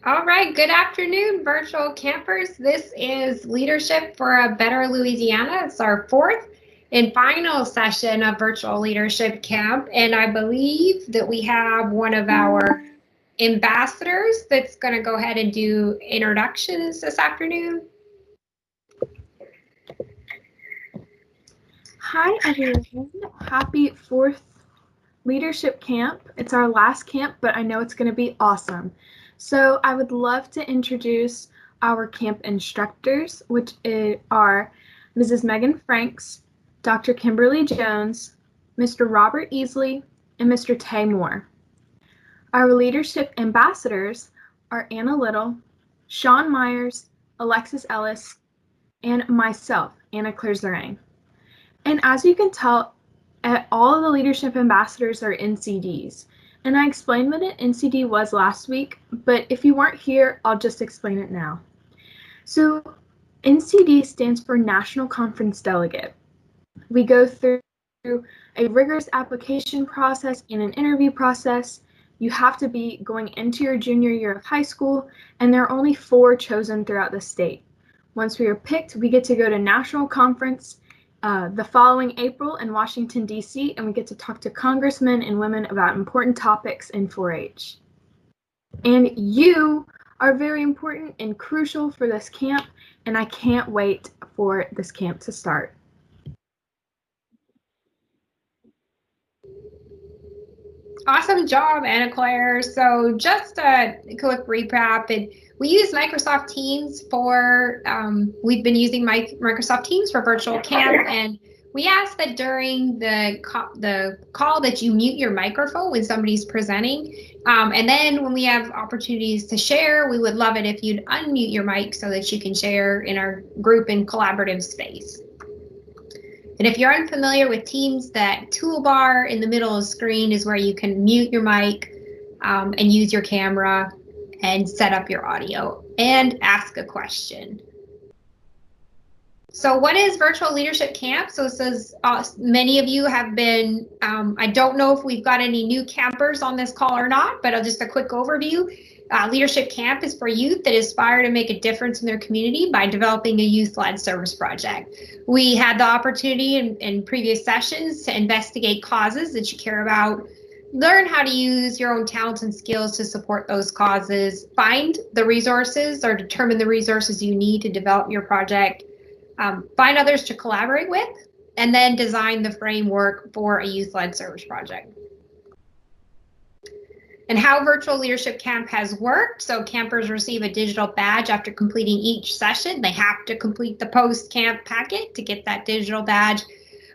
All right, good afternoon, virtual campers. This is Leadership for a Better Louisiana. It's our fourth and final session of Virtual Leadership Camp, and I believe that we have one of our ambassadors that's going to go ahead and do introductions this afternoon. Hi everyone, happy fourth leadership camp. It's our last camp, but I know it's going to be awesome. So I would love to introduce our camp instructors, which are Mrs. Megan Franks, Dr. Kimberly Jones, Mr. Robert Easley, and Mr. Tay Moore. Our leadership ambassadors are Anna Little, Sean Myers, Alexis Ellis, and myself, Anna Claire Zerang. And as you can tell, all of the leadership ambassadors are NCDs. And I explained what an NCD was last week, but if you weren't here, I'll just explain it now. So NCD stands for National Conference Delegate. We go through a rigorous application process and an interview process. You have to be going into your junior year of high school, and there are only 4 chosen throughout the state. Once we are picked, we get to go to national conference the following April in Washington, D.C., and we get to talk to congressmen and women about important topics in 4-H. And you are very important and crucial for this camp, and I can't wait for this camp to start. Awesome job, Anna Claire. So just a quick recap. We use Microsoft Teams for, we've been using Microsoft Teams for virtual camp, and we ask that during the call that you mute your microphone when somebody's presenting. And then when we have opportunities to share, we would love it if you'd unmute your mic so that you can share in our group and collaborative space. And if you're unfamiliar with Teams, that toolbar in the middle of the screen is where you can mute your mic and use your camera and set up your audio and ask a question. So what is Virtual Leadership Camp? So it says many of you have been, I don't know if we've got any new campers on this call or not, but just a quick overview. Leadership Camp is for youth that aspire to make a difference in their community by developing a youth-led service project. We had the opportunity in previous sessions to investigate causes that you care about, learn how to use your own talents and skills to support those causes, find the resources or determine the resources you need to develop your project, find others to collaborate with, and then design the framework for a youth-led service project. And how Virtual Leadership Camp has worked. So campers receive a digital badge after completing each session. They have to complete the post-camp packet to get that digital badge.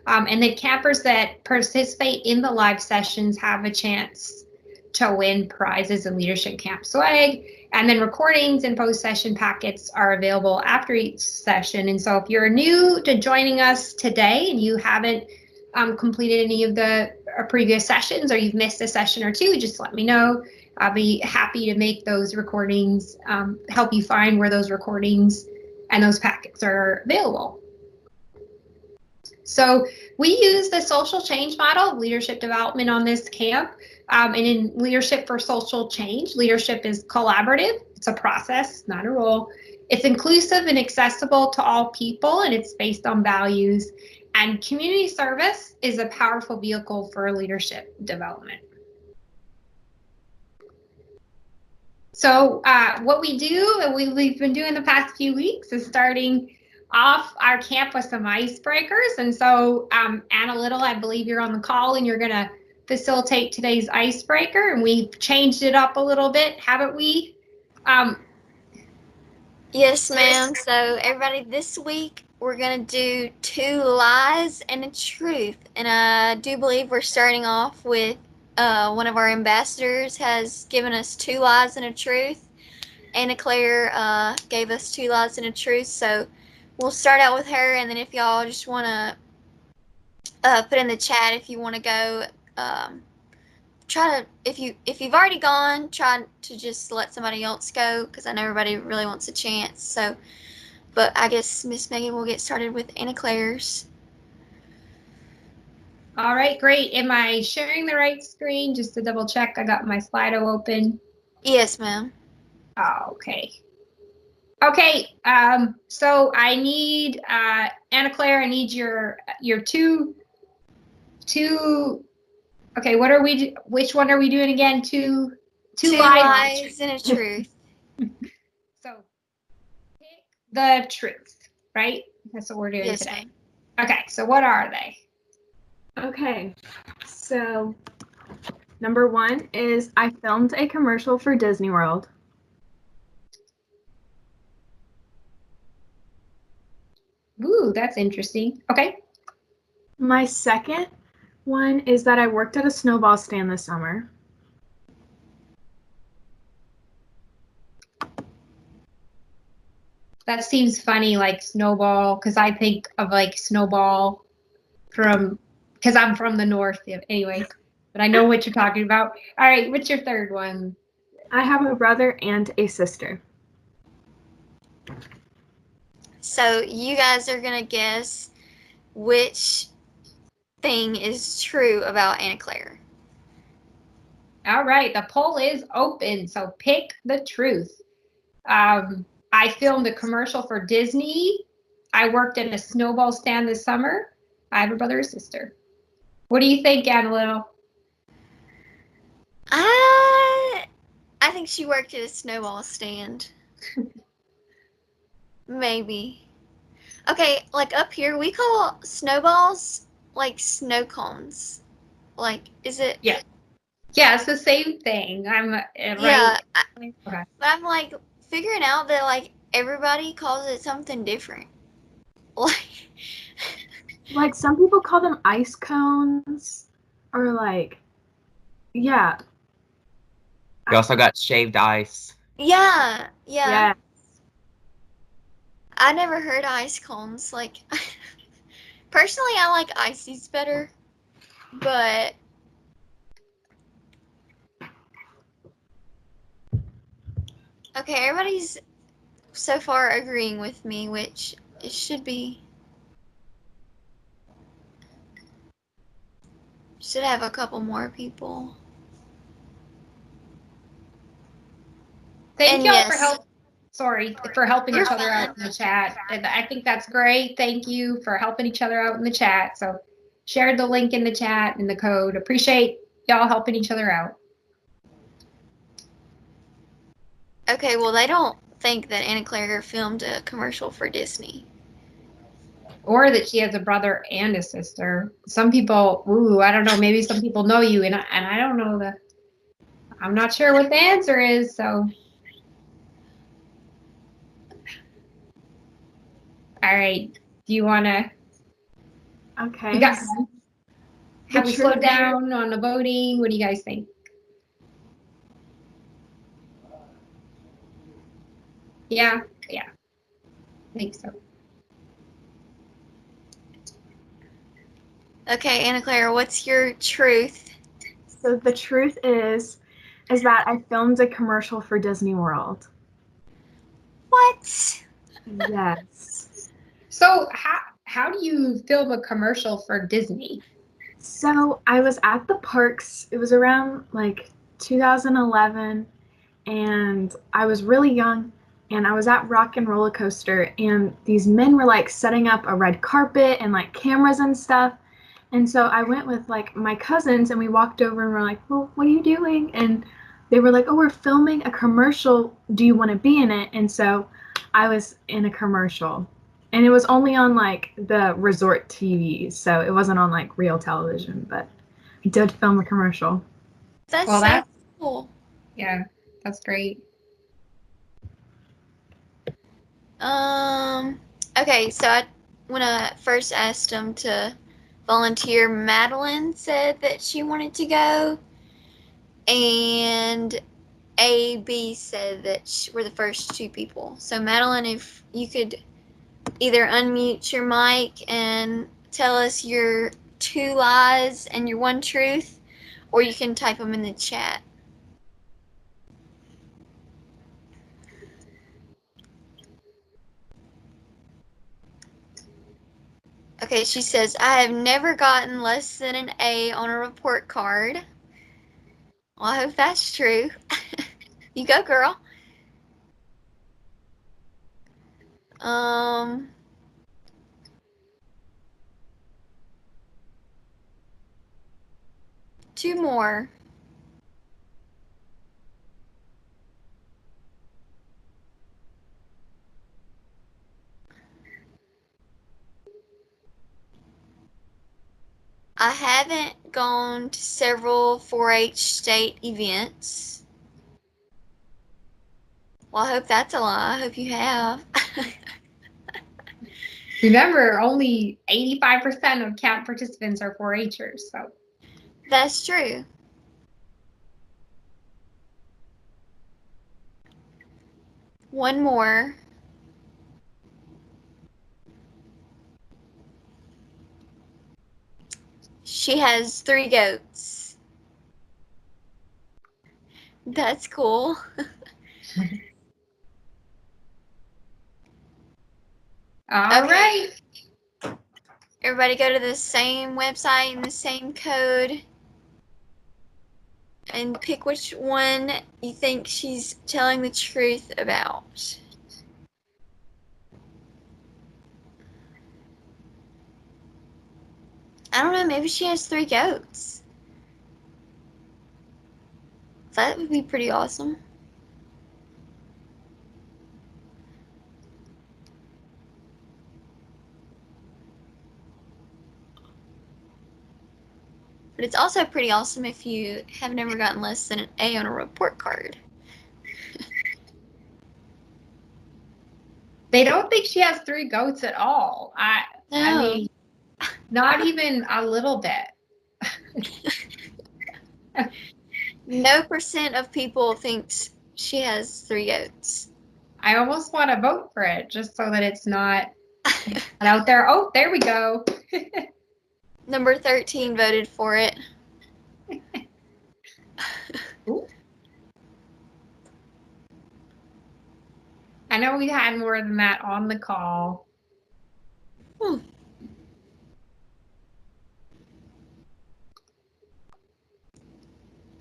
And then campers that participate in the live sessions have a chance to win prizes and leadership camp swag. And then recordings and post-session packets are available after each session. And so if you're new to joining us today and you haven't completed any of the previous sessions or you've missed a session or two, just let me know. I'll be happy to make those recordings, help you find where those recordings and those packets are available. So we use the social change model of leadership development on this camp. And in Leadership for Social Change, leadership is collaborative. It's a process, not a role. It's inclusive and accessible to all people, and it's based on values. And community service is a powerful vehicle for leadership development. So what we do, and we've been doing the past few weeks, is starting off our camp with some icebreakers. And so Anna Little, I believe you're on the call and you're going to facilitate today's icebreaker. And we've changed it up a little bit, haven't we? Yes, ma'am. So everybody, this week we're going to do 2 lies and a truth. And I do believe we're starting off with one of our ambassadors has given us 2 lies and a truth. Anna Claire gave us 2 lies and a truth. So we'll start out with her, and then if y'all just want to put in the chat if you want to go, try to, if you've already gone, try to just let somebody else go, because I know everybody really wants a chance. So, but I guess Miss Megan will get started with Anna Claire's. All right, great. Am I sharing the right screen? Just to double check, I got my Slido open. Yes, ma'am. Oh, okay. Okay, so I need Anna Claire, I need your two. Okay, which one are we doing again? Two lies and a truth. So pick the truth, right? That's what we're doing Yes, today. ma'am. Okay, so what are they? Okay, so number 1 is I filmed a commercial for Disney World. Ooh, that's interesting. Okay. My second one is that I worked at a snowball stand this summer. That seems funny, like snowball, because I think of like snowball because I'm from the north anyway, but I know what you're talking about. All right, what's your third one? I have a brother and a sister. So you guys are going to guess which thing is true about Anna Claire. All right, the poll is open, so pick the truth. I filmed a commercial for Disney. I worked in a snowball stand this summer. I have a brother and sister. What do you think, Anna Little? I think she worked at a snowball stand. Maybe. Okay, like up here, we call snowballs like snow cones. Like, is it? Yeah. Yeah, it's the same thing. I'm right. Yeah. Okay. But I'm like figuring out that like everybody calls it something different. Like some people call them ice cones or like, yeah. We also got shaved ice. Yeah. Yeah. I never heard ice cones. Like, personally, I like ices better, but okay, everybody's so far agreeing with me, which it should be. Should have a couple more people. Thank And y'all yes. for help. Sorry for helping You're each other out in the chat. And I think that's great. Thank you for helping each other out in the chat. So share the link in the chat and the code. Appreciate y'all helping each other out. Okay, well, they don't think that Anna Claire filmed a commercial for Disney. Or that she has a brother and a sister. Some people, I don't know, maybe some people know you, and I don't know I'm not sure what the answer is, so. All right, do you want to? Okay. Have we slowed down on the voting? What do you guys think? Yeah, I think so. Okay, Anna Claire, what's your truth? So the truth is that I filmed a commercial for Disney World. What? Yes. So how do you film a commercial for Disney? So I was at the parks. It was around like 2011, and I was really young, and I was at Rock and Roller Coaster, and these men were like setting up a red carpet and like cameras and stuff. And so I went with like my cousins, and we walked over and we're like, well, what are you doing? And they were like, oh, we're filming a commercial. Do you want to be in it? And so I was in a commercial. And it was only on like the resort TV, so it wasn't on like real television, but I did film a commercial. That's cool. Yeah, that's great. Okay, so when I first asked them to volunteer, Madeline said that she wanted to go, and AB said that we're the first two people. So Madeline, if you could either unmute your mic and tell us your 2 lies and your 1 truth, or you can type them in the chat. Okay, she says, I have never gotten less than an A on a report card. Well, I hope that's true. You go, girl. Um, two more. I haven't gone to several 4-H state events. Well, I hope that's a lie. I hope you have. Remember, only 85% of camp participants are 4-Hers, so. That's true. One more. She has 3 goats. That's cool. All right. Everybody go to the same website and the same code and pick which one you think she's telling the truth about. I don't know, maybe she has 3 goats. That would be pretty awesome. But it's also pretty awesome if you have never gotten less than an A on a report card. They don't think she has 3 goats at all. I mean, not even a little bit. No percent of people thinks she has 3 goats. I almost want to vote for it just so that it's not out there. Oh, there we go. Number 13 voted for it. Ooh. I know we had more than that on the call. I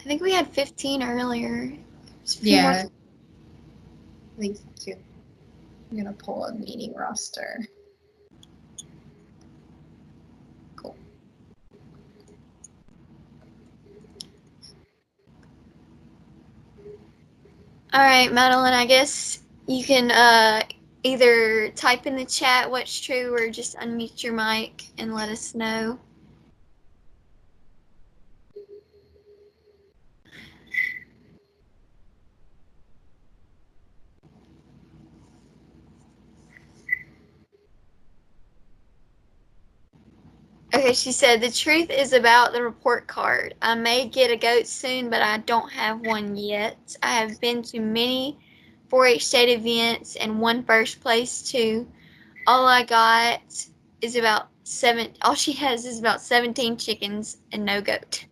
think we had 15 earlier. Yeah. I think so too. I'm going to pull a meeting roster. Cool. All right, Madeline, I guess you can either type in the chat what's true or just unmute your mic and let us know. Okay, she said, the truth is about the report card. I may get a goat soon, but I don't have one yet. I have been to many 4-H state events and won first place too. All I got is all she has is about 17 chickens and no goat.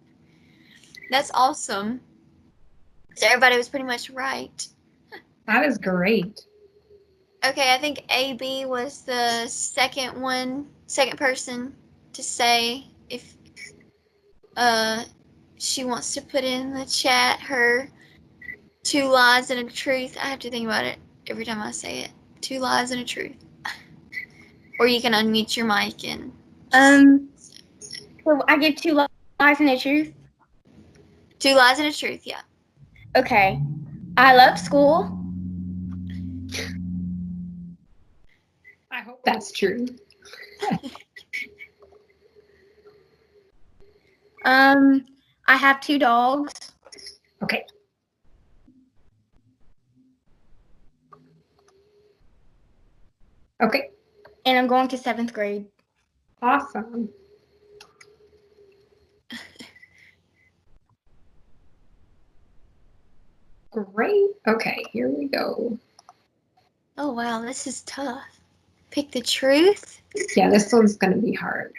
That's awesome. So everybody was pretty much right. That is great. Okay, I think AB was the second person to say if she wants to put in the chat her 2 lies and a truth. I have to think about it every time I say it. 2 lies and a truth. Or you can unmute your mic and So I give 2 lies and a truth. 2 lies and a truth, yeah. Okay. I love school. I hope that's true. I have 2 dogs. Okay. Okay. And I'm going to 7th grade. Awesome. Great. Okay, here we go. Oh, wow, this is tough. Pick the truth? Yeah, this one's going to be hard.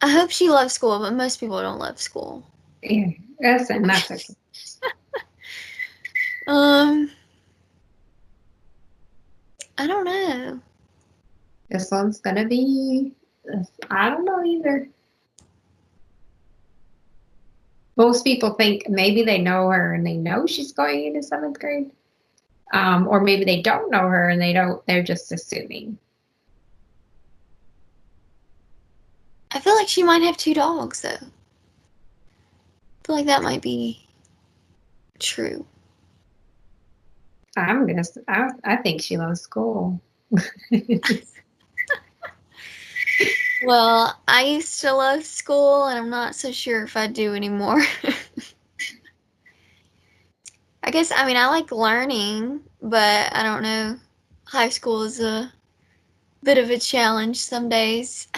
I hope she loves school, but most people don't love school. Yeah, that's okay. I don't know. This one's going to be, I don't know either. Most people think maybe they know her and they know she's going into 7th grade. or maybe they don't know her and they're just assuming. I feel like she might have 2 dogs, though. I feel like that might be true. I think she loves school. Well, I used to love school, and I'm not so sure if I do anymore. I guess, I mean, I like learning, but I don't know. High school is a bit of a challenge some days.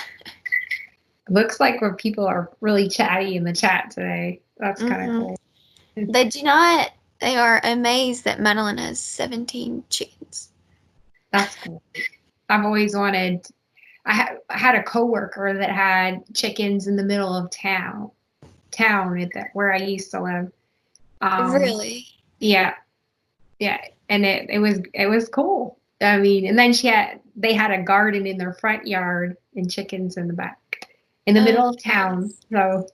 Looks like where people are really chatty in the chat today. That's kind of cool. They are amazed that Madeline has 17 chickens. That's cool. I've always wanted, I had a coworker that had chickens in the middle of town where I used to live. Really? Yeah. And it was cool. I mean, and then they had a garden in their front yard and chickens in the back, in the middle of town. So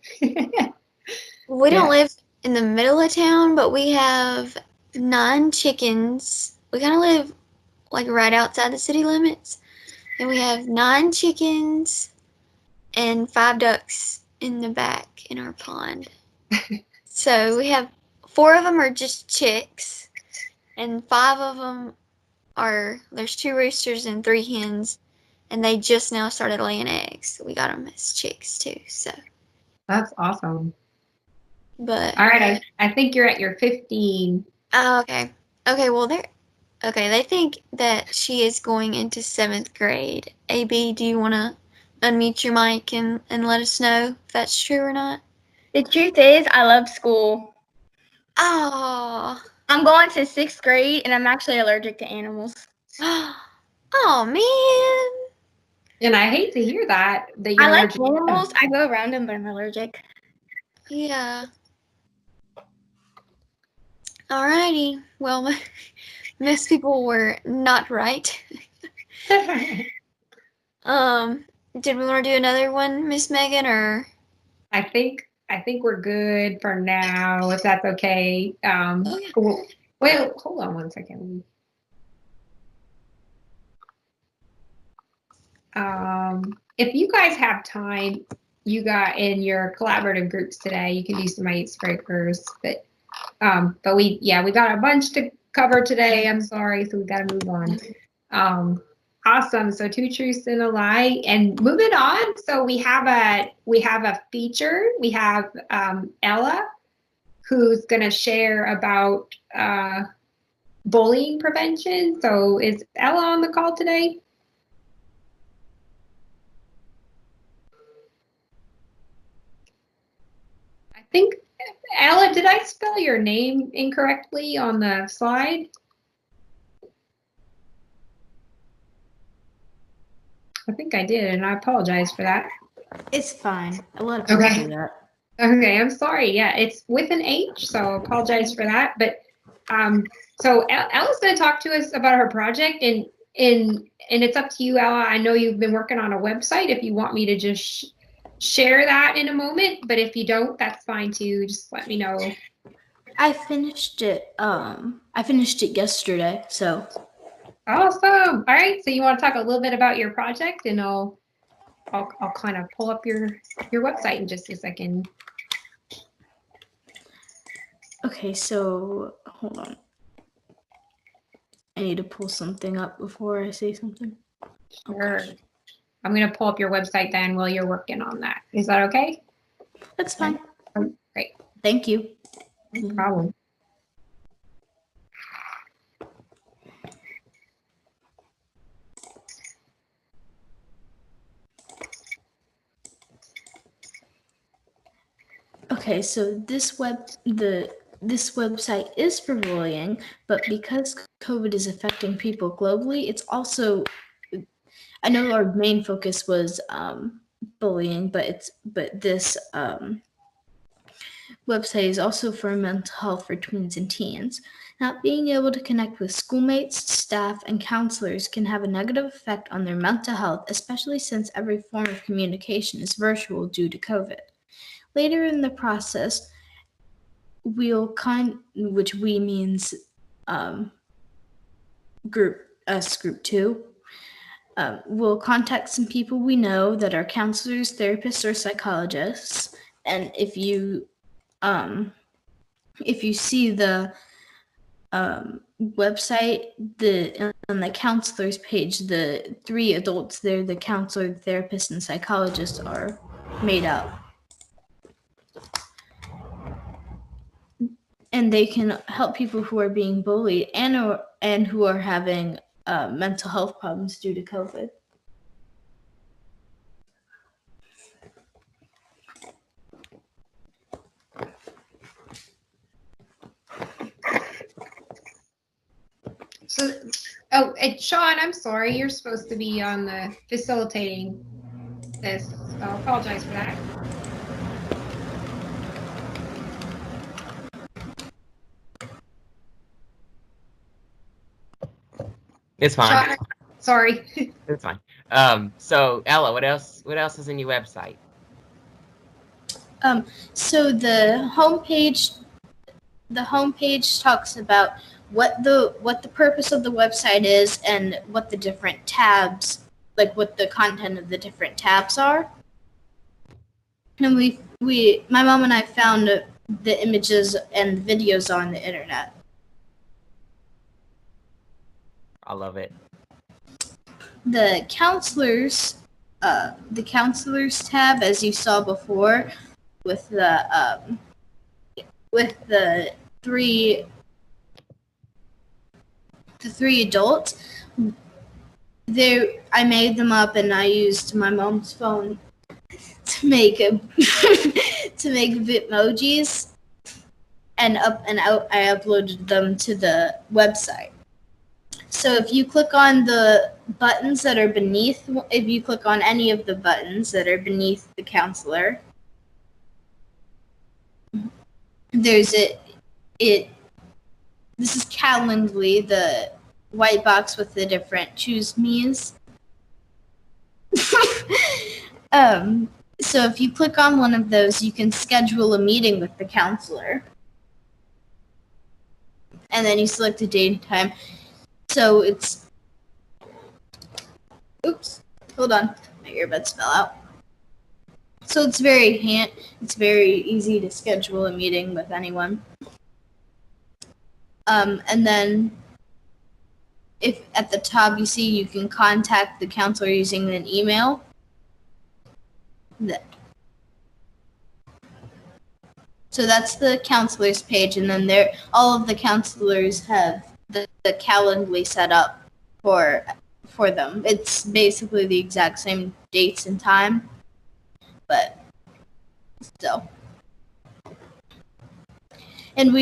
we don't live in the middle of town, but we have 9 chickens. We kind of live like right outside the city limits, and we have 9 chickens and 5 ducks in the back in our pond. So we have 4 of them are just chicks, and 5 of them there's 2 roosters and 3 hens, and they just now started laying eggs. We got them as chicks too. So that's awesome. But all right, I think you're at your 15. Oh, okay. Okay, well they think that she is going into 7th grade. AB, do you want to unmute your mic and let us know if that's true or not? The truth is, I love school. Oh. I'm going to 6th grade, and I'm actually allergic to animals. Oh, man. And I hate to hear that you're I like allergic to animals. I go around them, but I'm allergic. Yeah. Alrighty. Well, most people were not right. Did we want to do another one, Miss Megan, or? I think we're good for now, if that's okay. Wait, hold on one second. If you guys have time, you got in your collaborative groups today, you can do some icebreakers, but we got a bunch to cover today. I'm sorry, so we got to move on. Awesome. So 2 truths and a lie, and moving on. So we have a feature. We have Ella, who's going to share about bullying prevention. So is Ella on the call today? I think, Ella, did I spell your name incorrectly on the slide? I think I did, and I apologize for that. It's fine. A lot of people do that. Okay, I'm sorry. Yeah, it's with an H, so I apologize for that. But so Ella's going to talk to us about her project, and it's up to you, Ella. I know you've been working on a website. If you want me to just share that in a moment, but if you don't, that's fine too. Just let me know. I finished it. I finished it yesterday. So. Awesome. All right. So you want to talk a little bit about your project, and I'll kind of pull up your website in just a second. Okay, so hold on. I need to pull something up before I say something. Sure. Okay. I'm going to pull up your website then while you're working on that. Is that okay? That's fine. Great. Thank you. No problem. Okay, so this website is for bullying, but because COVID is affecting people globally, it's also, I know our main focus was bullying, but this website is also for mental health for tweens and teens. Not being able to connect with schoolmates, staff, and counselors can have a negative effect on their mental health, especially since every form of communication is virtual due to COVID. Later in the process, which we means group 2. We'll contact some people we know that are counselors, therapists, or psychologists. And if you see the website, on the counselors page, the 3 adults there, the counselor, the therapist, and psychologist, are made up. And they can help people who are being bullied and who are having mental health problems due to COVID. So, and Sean, I'm sorry, you're supposed to be on the facilitating this. So I apologize for that. It's fine. Sean, sorry. It's fine. So Ella, what else is in your website? So the homepage talks about what the purpose of the website is and what the different tabs, like what the content of the different tabs are. And my mom and I found the images and videos on the internet. I love it. The counselors tab, as you saw before, with the 3 adults. I made them up, and I used my mom's phone to make Bitmojis, and I uploaded them to the website. So if you click on the buttons that are beneath, if you click on any of the buttons that are beneath the counselor, there's this is Calendly, the white box with the different choose me's. So if you click on one of those, you can schedule a meeting with the counselor. And then you select a date and time. So it's, oops, hold on, my earbuds fell out. So it's very easy to schedule a meeting with anyone. And then if at the top you see you can contact the counselor using an email. So that's the counselors page, and then all of the counselors have the Calendly set up for them. It's basically the exact same dates and time, but still. And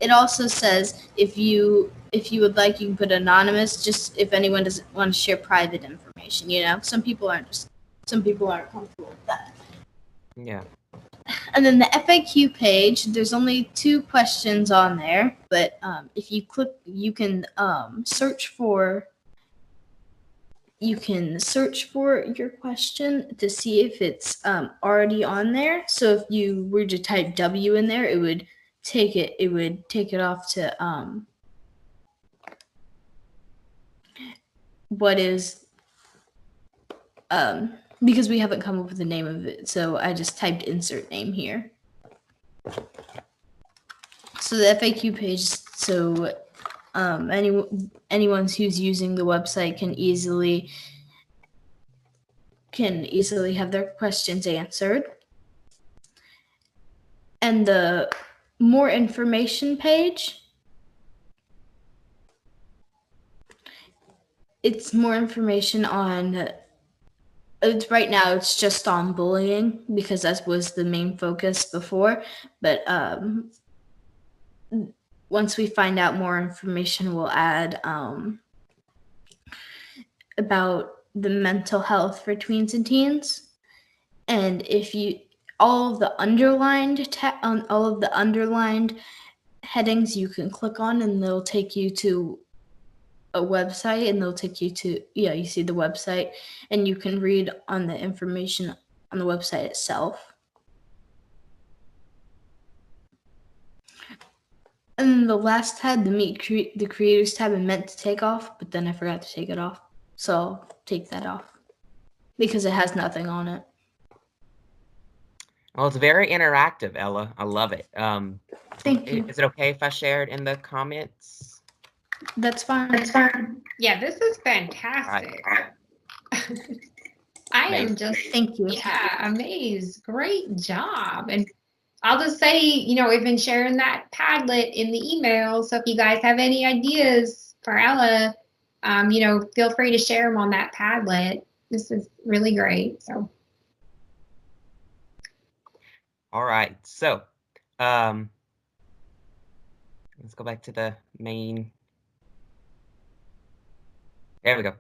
it also says if you would like, you can put anonymous, just if anyone doesn't want to share private information. Some people aren't comfortable with that. Yeah. And then the FAQ page, there's only 2 questions on there, but if you click, you can search for your question to see if it's already on there. So if you were to type W in there, it would take it off to what is because we haven't come up with the name of it, so I just typed insert name here. So the FAQ page, so anyone who's using the website can easily have their questions answered. And the more information page, it's more information on. Right now, it's just on bullying because that was the main focus before. But once we find out more information, we'll add about the mental health for tweens and teens. And if all of the underlined headings you can click on, and they'll take you to a website, and they'll take you to, you see the website, and you can read on the information on the website itself. And the last tab, the creators tab, I meant to take off, but then I forgot to take it off. So I'll take that off because it has nothing on it. Well, it's very interactive, Ella. I love it. Thank you. Is it okay if I share it in the comments? That's fine. Yeah, this is fantastic. I am Amazing. just, Thank you. yeah, amazed. Great job. And I'll just say, we've been sharing that Padlet in the email. So if you guys have any ideas for Ella, feel free to share them on that Padlet. This is really great. So. All right. So, let's go back to the main. There we go.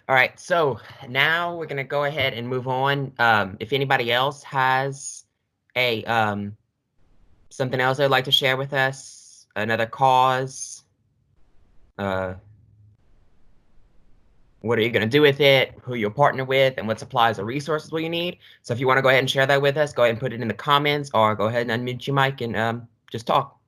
All right. So now we're gonna go ahead and move on. If anybody else has a something else they'd like to share with us, another cause, what are you going to do with it, who you'll partner with, and what supplies or resources will you need. So if you want to go ahead and share that with us, go ahead and put it in the comments, or go ahead and unmute your mic and just talk.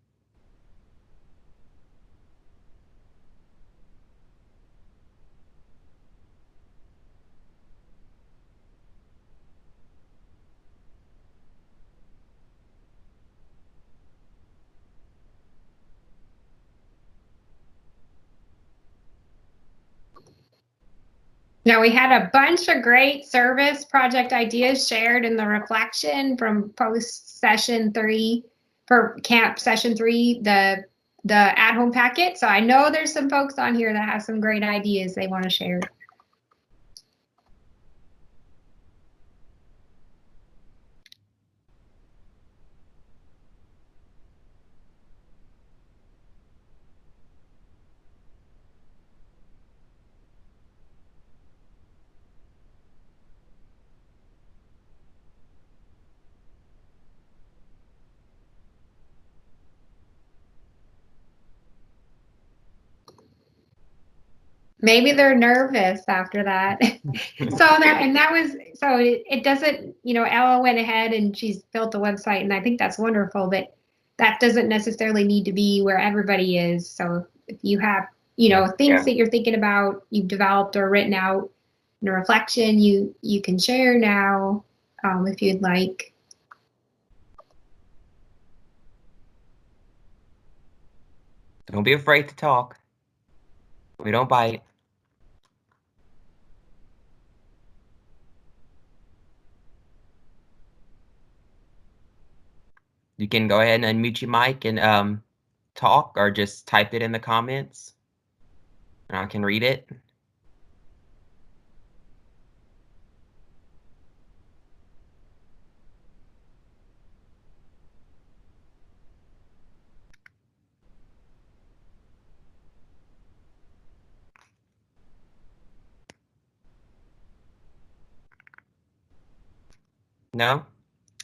Now, we had a bunch of great service project ideas shared in the reflection from post session 3 for camp session 3, the at-home packet. So I know there's some folks on here that have some great ideas they want to share. Maybe they're nervous after that. It doesn't, Ella went ahead and she's built a website, and I think that's wonderful, but that doesn't necessarily need to be where everybody is. So if you have, things that you're thinking about, you've developed or written out in a reflection, you can share now, if you'd like. Don't be afraid to talk. We don't bite. You can go ahead and unmute your mic and talk, or just type it in the comments, and I can read it. No?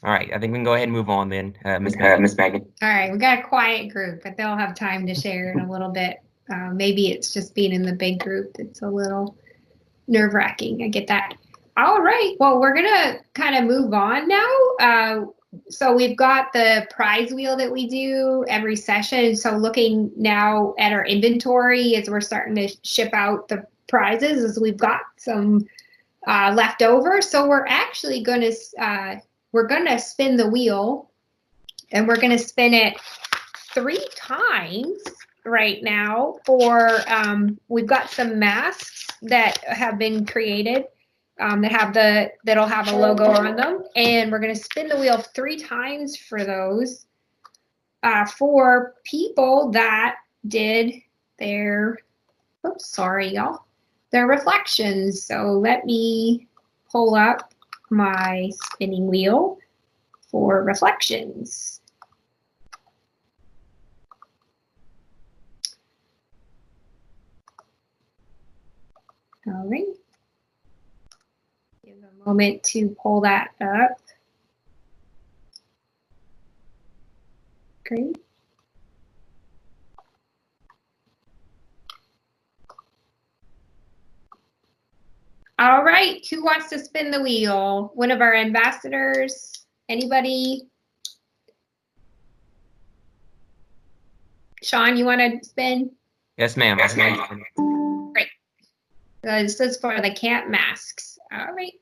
All right. I think we can go ahead and move on then, Miss Megan. All right, we got a quiet group, but they'll have time to share in a little bit. Maybe it's just being in the big group. It's a little nerve-wracking. I get that. All right, well, we're gonna kind of move on now. So we've got the prize wheel that we do every session. So looking now at our inventory as we're starting to ship out the prizes, as we've got some left over. So we're actually gonna spin the wheel, and we're gonna spin it 3 times right now for, we've got some masks that have been created that'll have a logo on them, and we're going to spin the wheel 3 times for those for people that did their, oops, sorry y'all, their reflections. So let me pull up my spinning wheel for reflections. All right. Give a moment to pull that up. Great. All right, who wants to spin the wheel? One of our ambassadors? Anybody? Sean, you want to spin? Yes, ma'am. Yes, ma'am. Great. This is for the camp masks. All right.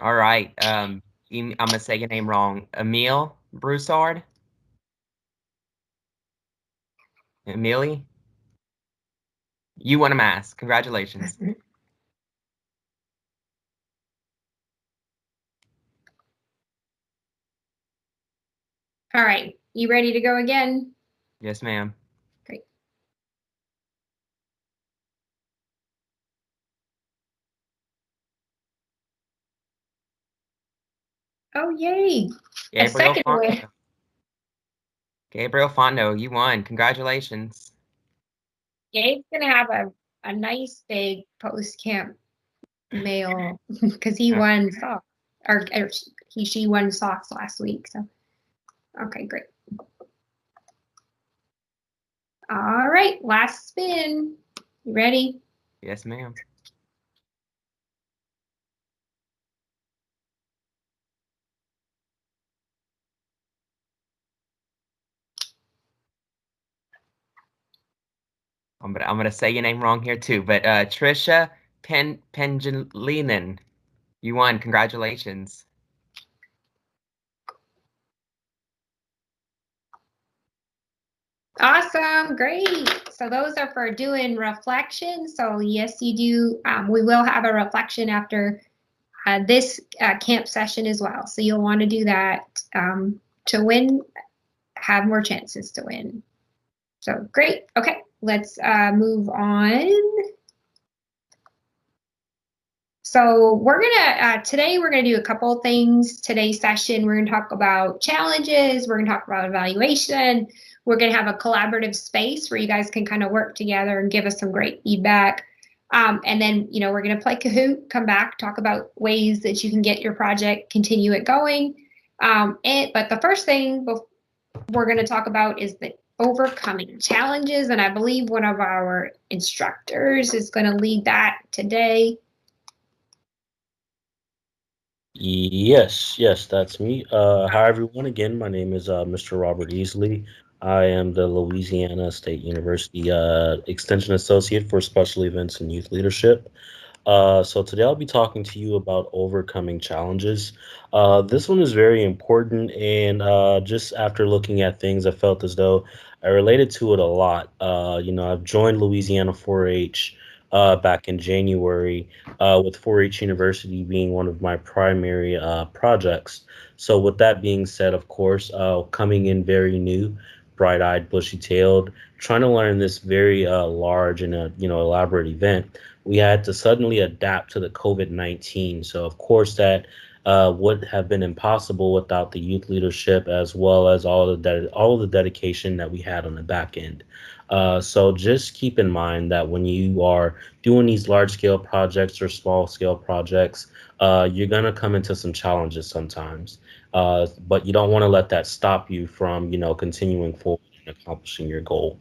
All right. I'm gonna say your name wrong. Emile Broussard. Emily. You won a mask. Congratulations. All right. You ready to go again? Yes, ma'am. Great. Oh, yay. A Gabriel second win. Fonto. Gabriel Fonto, you won. Congratulations. Gabe's going to have a nice big post-camp mail because he won socks. Or she won socks last week. So, okay, great. All right, last spin. You ready? Yes, ma'am. I'm gonna say your name wrong here too, but Trisha Pengelinen, you won. Congratulations. Awesome, great. So those are for doing reflection. So yes, you do. We will have a reflection after this camp session as well. So you'll want to do that to win, have more chances to win. So great. Okay, let's move on. So we're gonna today we're gonna do a couple things. Today's session we're gonna talk about challenges. We're gonna talk about evaluation. We're gonna have a collaborative space where you guys can kind of work together and give us some great feedback. And then we're gonna play Kahoot. Come back, talk about ways that you can get your project, continue it going. But the first thing we're gonna talk about is the overcoming challenges, and I believe one of our instructors is gonna lead that today. Yes, that's me. Hi everyone. Again, my name is Mr. Robert Easley. I am the Louisiana State University Extension Associate for Special Events and Youth Leadership. So today I'll be talking to you about overcoming challenges. This one is very important, and just after looking at things, I felt as though I related to it a lot. I've joined Louisiana 4-H back in January, with 4-H University being one of my primary projects. So with that being said, of course, coming in very new, bright-eyed, bushy-tailed, trying to learn this very large and elaborate event, we had to suddenly adapt to the COVID-19. So of course that would have been impossible without the youth leadership as well as all of the dedication that we had on the back end. So just keep in mind that when you are doing these large scale projects or small scale projects, you're gonna come into some challenges sometimes. But you don't want to let that stop you from, continuing forward and accomplishing your goal.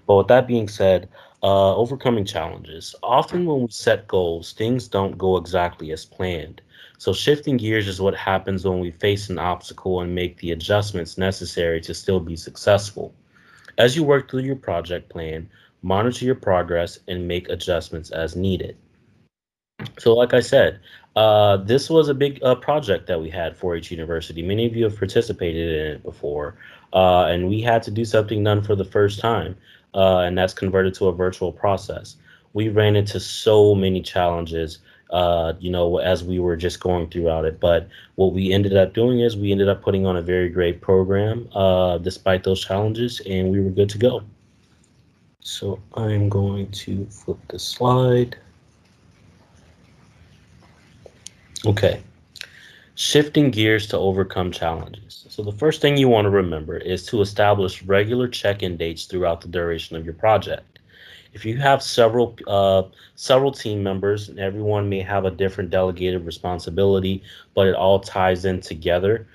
But with that being said, overcoming challenges. Often when we set goals, things don't go exactly as planned. So shifting gears is what happens when we face an obstacle and make the adjustments necessary to still be successful. As you work through your project plan, monitor your progress and make adjustments as needed. So, like I said, this was a big project that we had for H University. Many of you have participated in it before, and we had to do something done for the first time, and that's converted to a virtual process. We ran into so many challenges, as we were just going throughout it. But what we ended up doing is we ended up putting on a very great program, despite those challenges, and we were good to go. So I'm going to flip the slide. Okay. Shifting gears to overcome challenges. So the first thing you want to remember is to establish regular check-in dates throughout the duration of your project. If you have several team members, and everyone may have a different delegated responsibility, but it all ties in together.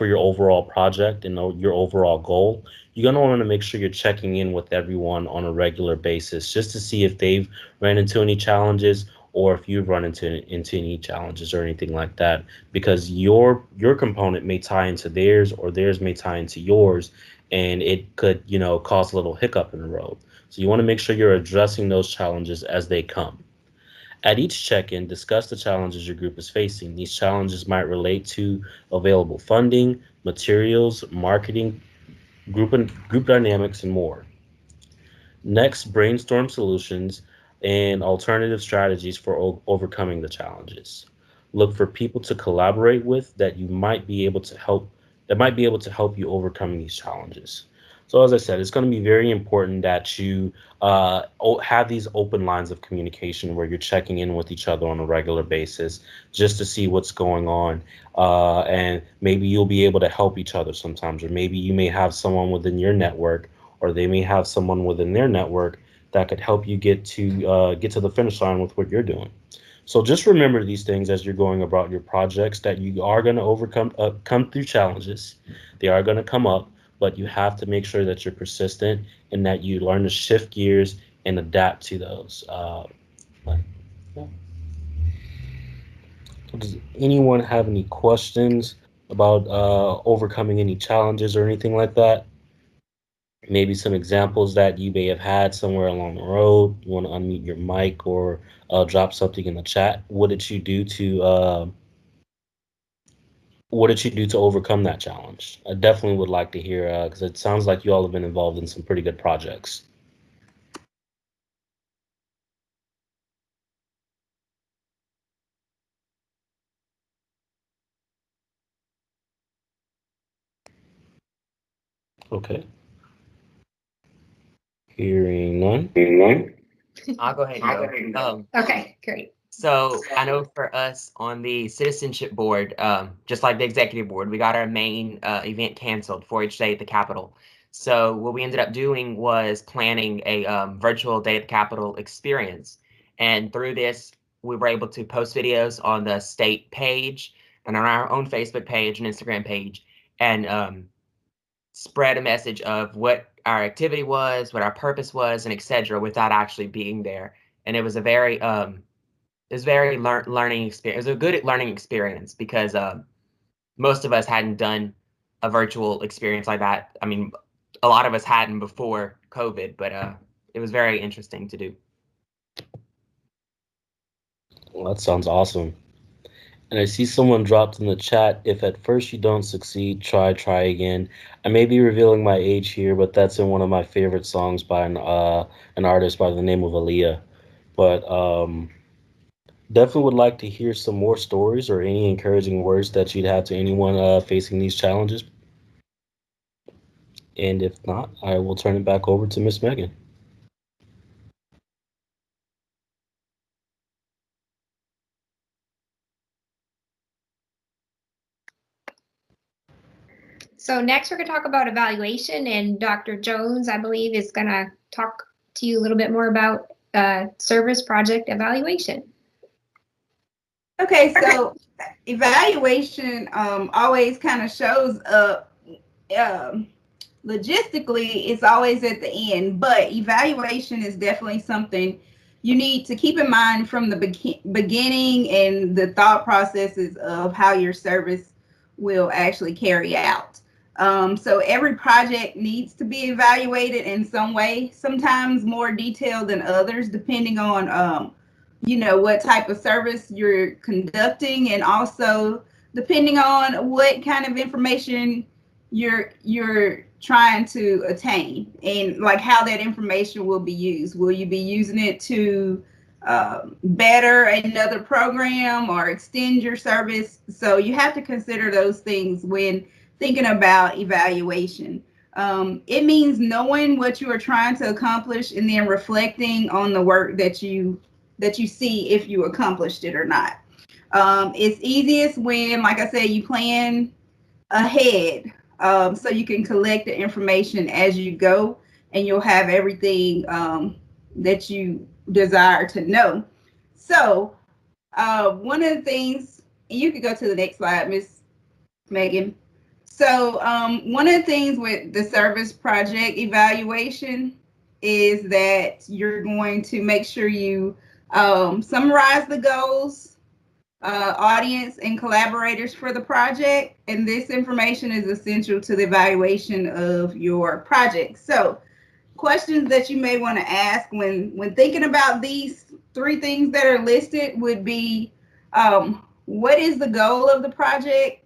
for your overall project and your overall goal, you're going to want to make sure you're checking in with everyone on a regular basis just to see if they've ran into any challenges or if you've run into any challenges or anything like that, because your component may tie into theirs or theirs may tie into yours, and it could, cause a little hiccup in the road. So you want to make sure you're addressing those challenges as they come. At each check-in, discuss the challenges your group is facing. These challenges might relate to available funding, materials, marketing, group dynamics, and more. Next, brainstorm solutions and alternative strategies for overcoming the challenges. Look for people to collaborate with that might be able to help you overcome these challenges. So as I said, it's going to be very important that you have these open lines of communication where you're checking in with each other on a regular basis just to see what's going on. And maybe you'll be able to help each other sometimes, or maybe you may have someone within your network, or they may have someone within their network that could help you get to the finish line with what you're doing. So just remember these things as you're going about your projects, that you are going to come through challenges. They are going to come up, but you have to make sure that you're persistent and that you learn to shift gears and adapt to those. But, yeah. So does anyone have any questions about overcoming any challenges or anything like that? Maybe some examples that you may have had somewhere along the road. You want to unmute your mic or drop something in the chat. What did you do to overcome that challenge? I definitely would like to hear, because it sounds like you all have been involved in some pretty good projects. Okay. Hearing none. I'll go ahead and go. Okay, great. So I know for us on the citizenship board, just like the executive board, we got our main event canceled for each day at the Capitol. So what we ended up doing was planning a virtual day at the Capitol experience. And through this, we were able to post videos on the state page and on our own Facebook page and Instagram page, and spread a message of what our activity was, what our purpose was, and etc. without actually being there. And it was a very learning experience. It was a good learning experience because most of us hadn't done a virtual experience like that. I mean, a lot of us hadn't before COVID, but it was very interesting to do. Well, that sounds awesome. And I see someone dropped in the chat, if at first you don't succeed, try again. I may be revealing my age here, but that's in one of my favorite songs by an artist by the name of Aaliyah. But definitely would like to hear some more stories or any encouraging words that you'd have to anyone facing these challenges. And if not, I will turn it back over to Miss Megan. So next we're going to talk about evaluation, and Dr. Jones, I believe, is going to talk to you a little bit more about service project evaluation. Okay, so evaluation always kind of shows up logistically. It's always at the end, but evaluation is definitely something you need to keep in mind from the beginning and the thought processes of how your service will actually carry out. So every project needs to be evaluated in some way, sometimes more detailed than others, depending on what type of service you're conducting, and also depending on what kind of information you're trying to attain, and like how that information will be used. Will you be using it to better another program or extend your service? So you have to consider those things when thinking about evaluation. It means knowing what you are trying to accomplish and then reflecting on the work that you see if you accomplished it or not. It's easiest when, like I said, you plan ahead, so you can collect the information as you go, and you'll have everything that you desire to know. So one of the things, and you could go to the next slide, Miss Megan. So one of the things with the service project evaluation is that you're going to make sure you summarize the goals, audience, and collaborators for the project. And this information is essential to the evaluation of your project. So questions that you may want to ask when thinking about these 3 things that are listed would be, what is the goal of the project?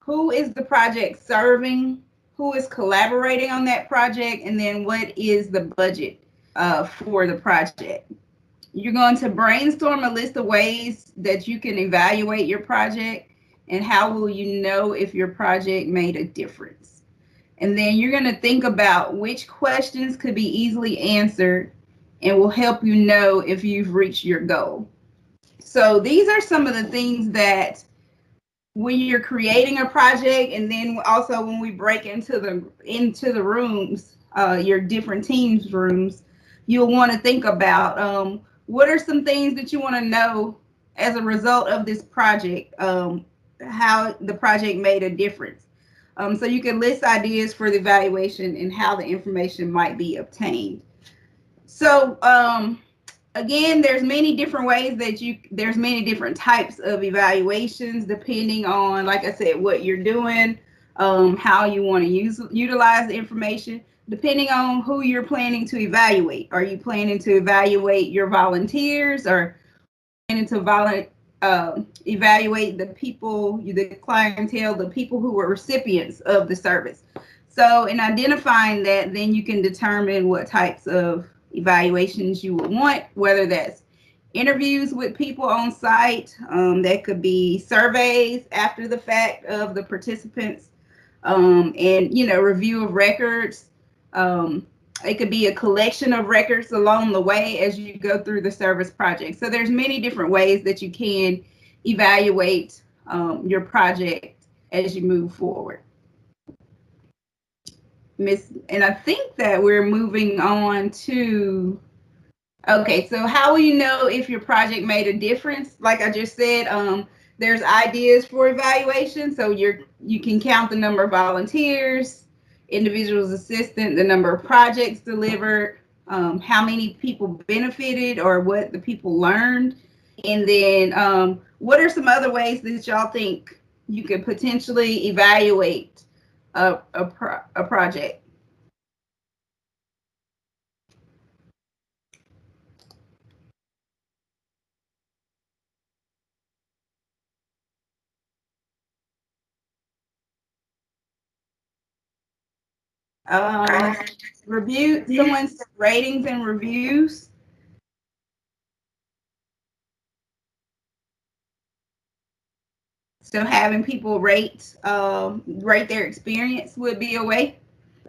Who is the project serving? Who is collaborating on that project? And then what is the budget for the project? You're going to brainstorm a list of ways that you can evaluate your project, and how will you know if your project made a difference? And then you're going to think about which questions could be easily answered and will help you know if you've reached your goal. So these are some of the things that when you're creating a project, and then also when we break into the rooms, your different teams rooms, you'll want to think about what are some things that you want to know as a result of this project, how the project made a difference. So you can list ideas for the evaluation and how the information might be obtained. So again, there's many different ways there's many different types of evaluations depending on, like I said, what you're doing, how you want to utilize the information, depending on who you're planning to evaluate. Are you planning to evaluate your volunteers, or planning to evaluate the people, the clientele, the people who were recipients of the service? So in identifying that, then you can determine what types of evaluations you would want, whether that's interviews with people on site, that could be surveys after the fact of the participants, and review of records. It could be a collection of records along the way as you go through the service project. So there's many different ways that you can evaluate your project as you move forward. And I think that we're moving on to, okay, so how will you know if your project made a difference? Like I just said, there's ideas for evaluation. So you can count the number of volunteers, individuals assistant, the number of projects delivered, how many people benefited or what the people learned. And then what are some other ways that y'all think you could potentially evaluate a project? Review, someone said ratings and reviews. So having people rate their experience would be a way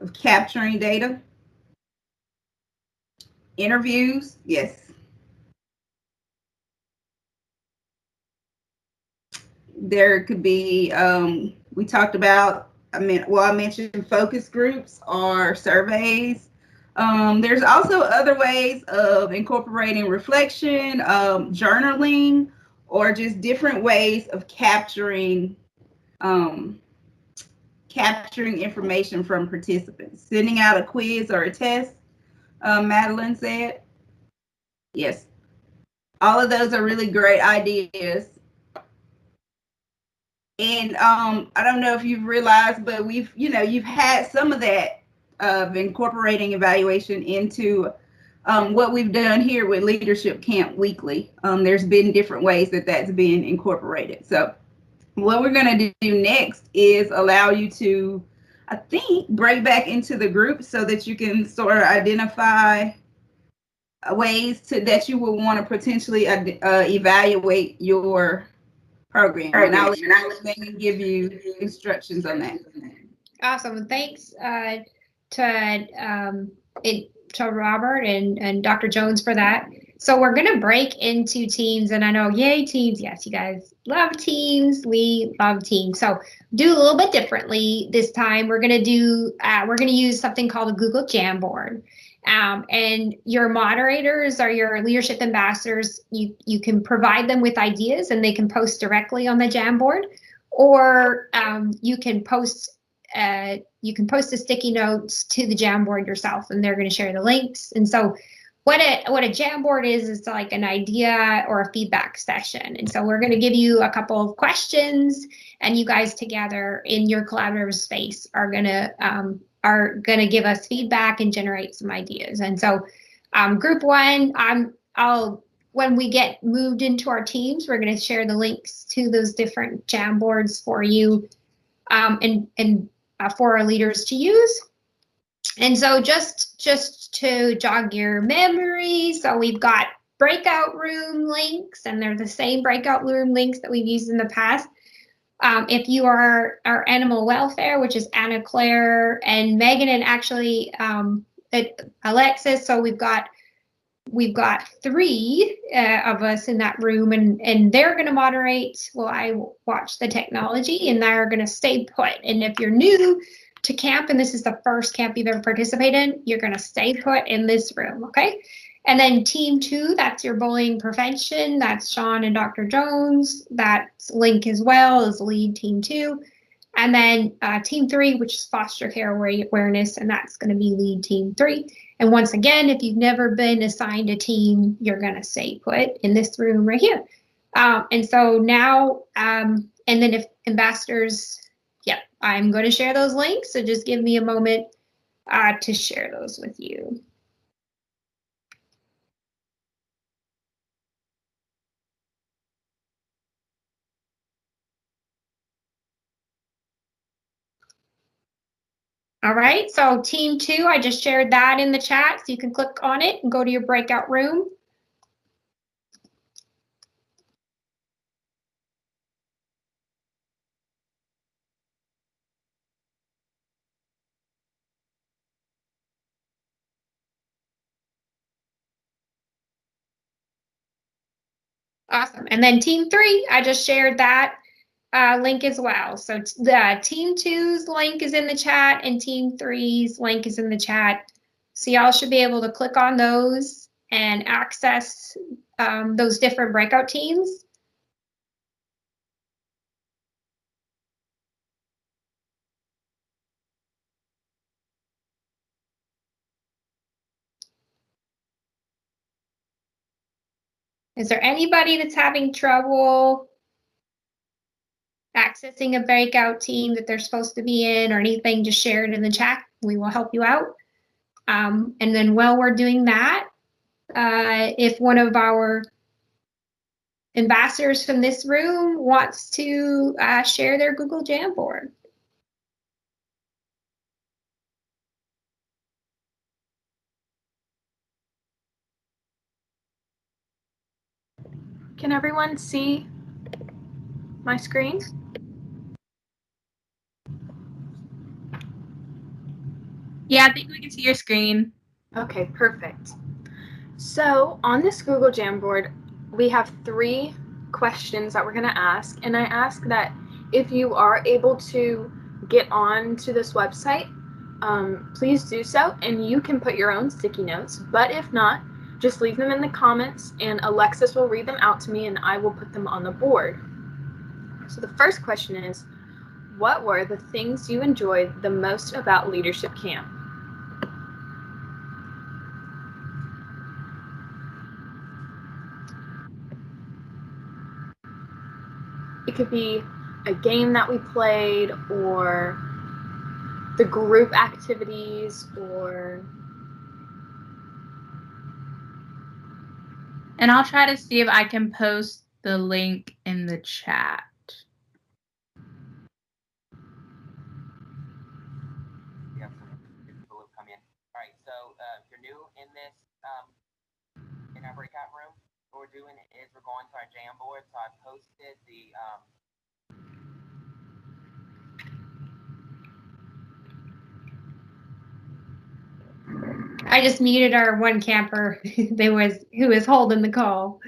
of capturing data. Interviews, yes. There could be, we talked about, I mentioned focus groups or surveys. There's also other ways of incorporating reflection, journaling, or just different ways of capturing information from participants. Sending out a quiz or a test, Madeline said. Yes. All of those are really great ideas. And I don't know if you've realized, but you've had some of that of incorporating evaluation into what we've done here with Leadership Camp Weekly. There's been different ways that that's been incorporated. So what we're going to do next is allow you to, I think, break back into the group so that you can sort of identify ways that you will want to potentially evaluate your program. And I'll let give you instructions on that. Awesome. Thanks to Robert and Dr. Jones for that. So we're going to break into teams, and I know, yay, teams. Yes, you guys love teams. We love teams. So do a little bit differently this time. We're going to use something called a Google Jamboard. And your moderators or your leadership ambassadors, you can provide them with ideas and they can post directly on the Jamboard, or you can post you can post the sticky notes to the Jamboard yourself, and they're going to share the links. And so what a Jamboard is like an idea or a feedback session. And so we're going to give you a couple of questions, and you guys together in your collaborative space are going to give us feedback and generate some ideas. And so group one, when we get moved into our teams, we're going to share the links to those different Jamboards for you and for our leaders to use. And so just to jog your memory, so we've got breakout room links, and they're the same breakout room links that we've used in the past. If you are our animal welfare, which is Anna Claire and Megan, and actually Alexis, so we've got 3 of us in that room, and they're going to moderate while I watch the technology, and they're going to stay put. And if you're new to camp and this is the first camp you've ever participated in, you're going to stay put in this room, okay? And then team 2, that's your bullying prevention. That's Sean and Dr. Jones. That's Link as well as lead team 2. And then team 3, which is foster care awareness, and that's going to be lead team 3. And once again, if you've never been assigned a team, you're going to stay put in this room right here. And so now, and then if ambassadors, I'm going to share those links. So just give me a moment to share those with you. All right, so team 2, I just shared that in the chat, so you can click on it and go to your breakout room. Awesome, and then team 3, I just shared that link as well. So the team 2's link is in the chat and team 3's link is in the chat. So y'all should be able to click on those and access those different breakout teams. Is there anybody that's having trouble accessing a breakout team that they're supposed to be in or anything? Just share it in the chat. We will help you out. And then while we're doing that, if one of our ambassadors from this room wants to share their Google Jamboard. Can everyone see my screen? Yeah, I think we can see your screen. Okay, perfect. So on this Google Jamboard, we have 3 questions that we're going to ask, and I ask that if you are able to get on to this website, please do so, and you can put your own sticky notes, but if not, just leave them in the comments, and Alexis will read them out to me, and I will put them on the board. So the first question is, what were the things you enjoyed the most about Leadership Camp? It could be a game that we played, or the group activities, or... And I'll try to see if I can post the link in the chat. We have some people who come in. All right, so if you're new in this, in our breakout room, what we're doing is we're going to our Jamboard. So I posted the I just muted our one camper who was holding the call.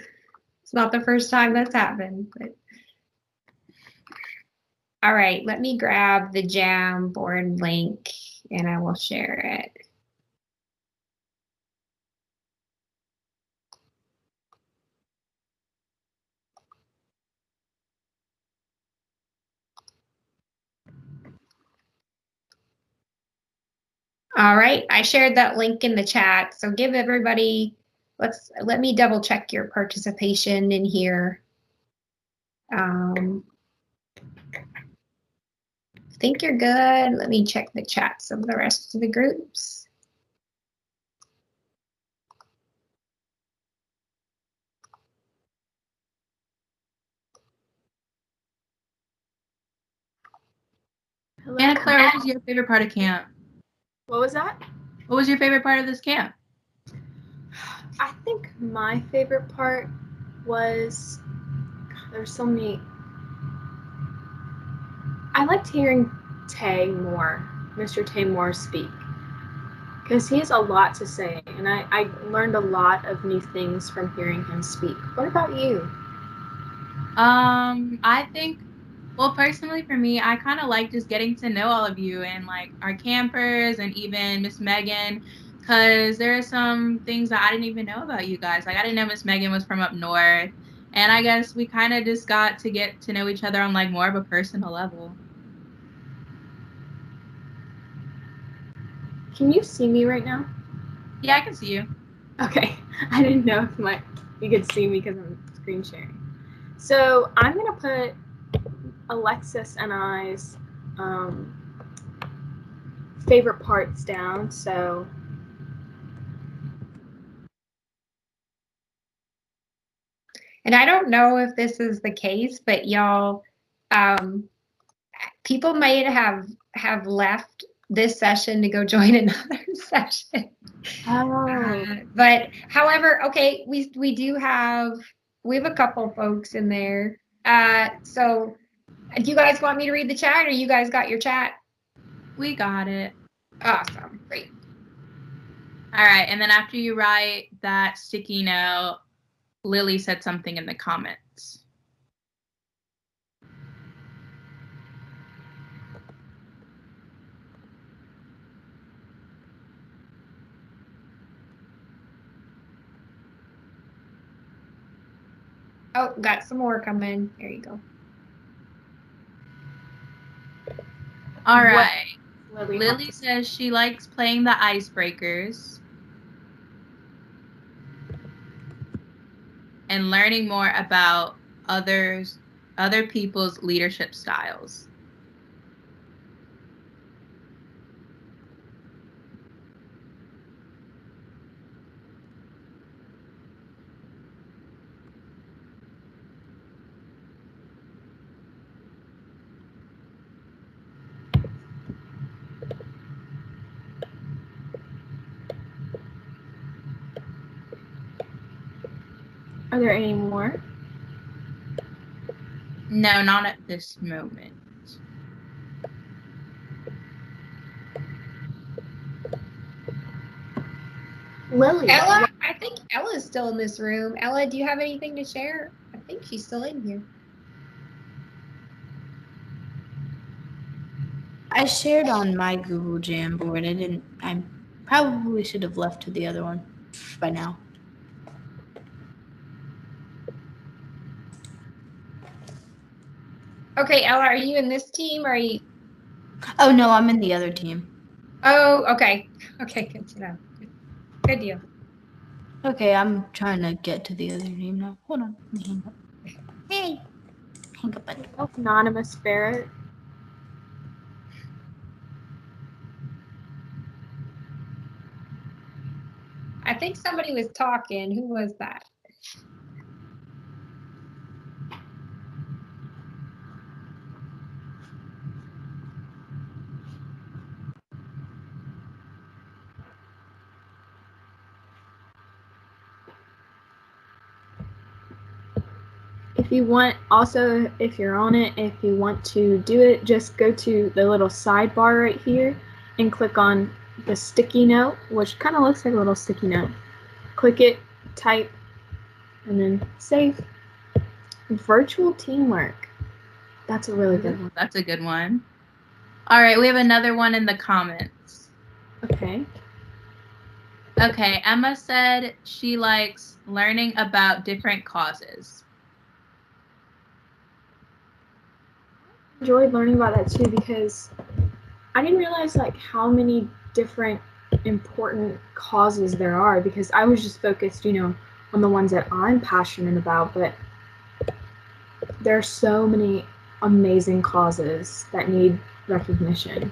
It's not the first time that's happened. But... All right, let me grab the Jamboard link and I will share it. All right, I shared that link in the chat. So give everybody, let me double check your participation in here. I think you're good. Let me check the chats of the rest of the groups. Hello. Anna Claire, what was your favorite part of camp? What was that? What was your favorite part of this camp? I think my favorite part was, there's so many. I liked hearing Mr. Tay Moore speak, because he has a lot to say, and I learned a lot of new things from hearing him speak. What about you? I think, well, personally for me, I kind of like just getting to know all of you and like our campers and even Miss Megan, because there are some things that I didn't even know about you guys. Like I didn't know Miss Megan was from up north, and I guess we kind of just got to get to know each other on like more of a personal level. Can you see me right now? Yeah, I can see you. Okay, I didn't know if you could see me because I'm screen sharing. So I'm gonna put Alexis and I's favorite parts down. So And I don't know if this is the case, but y'all, people might have left this session to go join another session. But however, okay, we do have a couple folks in there. So do you guys want me to read the chat, or you guys got your chat? We got it. Awesome, great. All right, and then after you write that sticky note, Lily said something in the comments. Oh, got some more coming. There you go. All right. Lily says she likes playing the Icebreakers and learning more about other people's leadership styles. Are there any more? No, not at this moment. Lily. Ella, I think Ella's still in this room. Ella, do you have anything to share? I think she's still in here. I shared on my Google Jamboard. I probably should have left to the other one by now. Okay, Ella, are you in this team, or are you? Oh no, I'm in the other team. Oh, okay. Okay, good to know. Good deal. Okay, I'm trying to get to the other team now. Hold on. Let me hang up. Hey. Hang up, buddy. Anonymous ferret. I think somebody was talking. Who was that? If you want, also, if you're on it, if you want to do it, just go to the little sidebar right here and click on the sticky note, which kind of looks like a little sticky note. Click it, type, and then save. Virtual teamwork. That's a really good one. That's a good one. All right, we have another one in the comments. Okay. Okay, Emma said she likes learning about different causes. Enjoyed learning about that too, because I didn't realize like how many different important causes there are, because I was just focused, on the ones that I'm passionate about, but there are so many amazing causes that need recognition.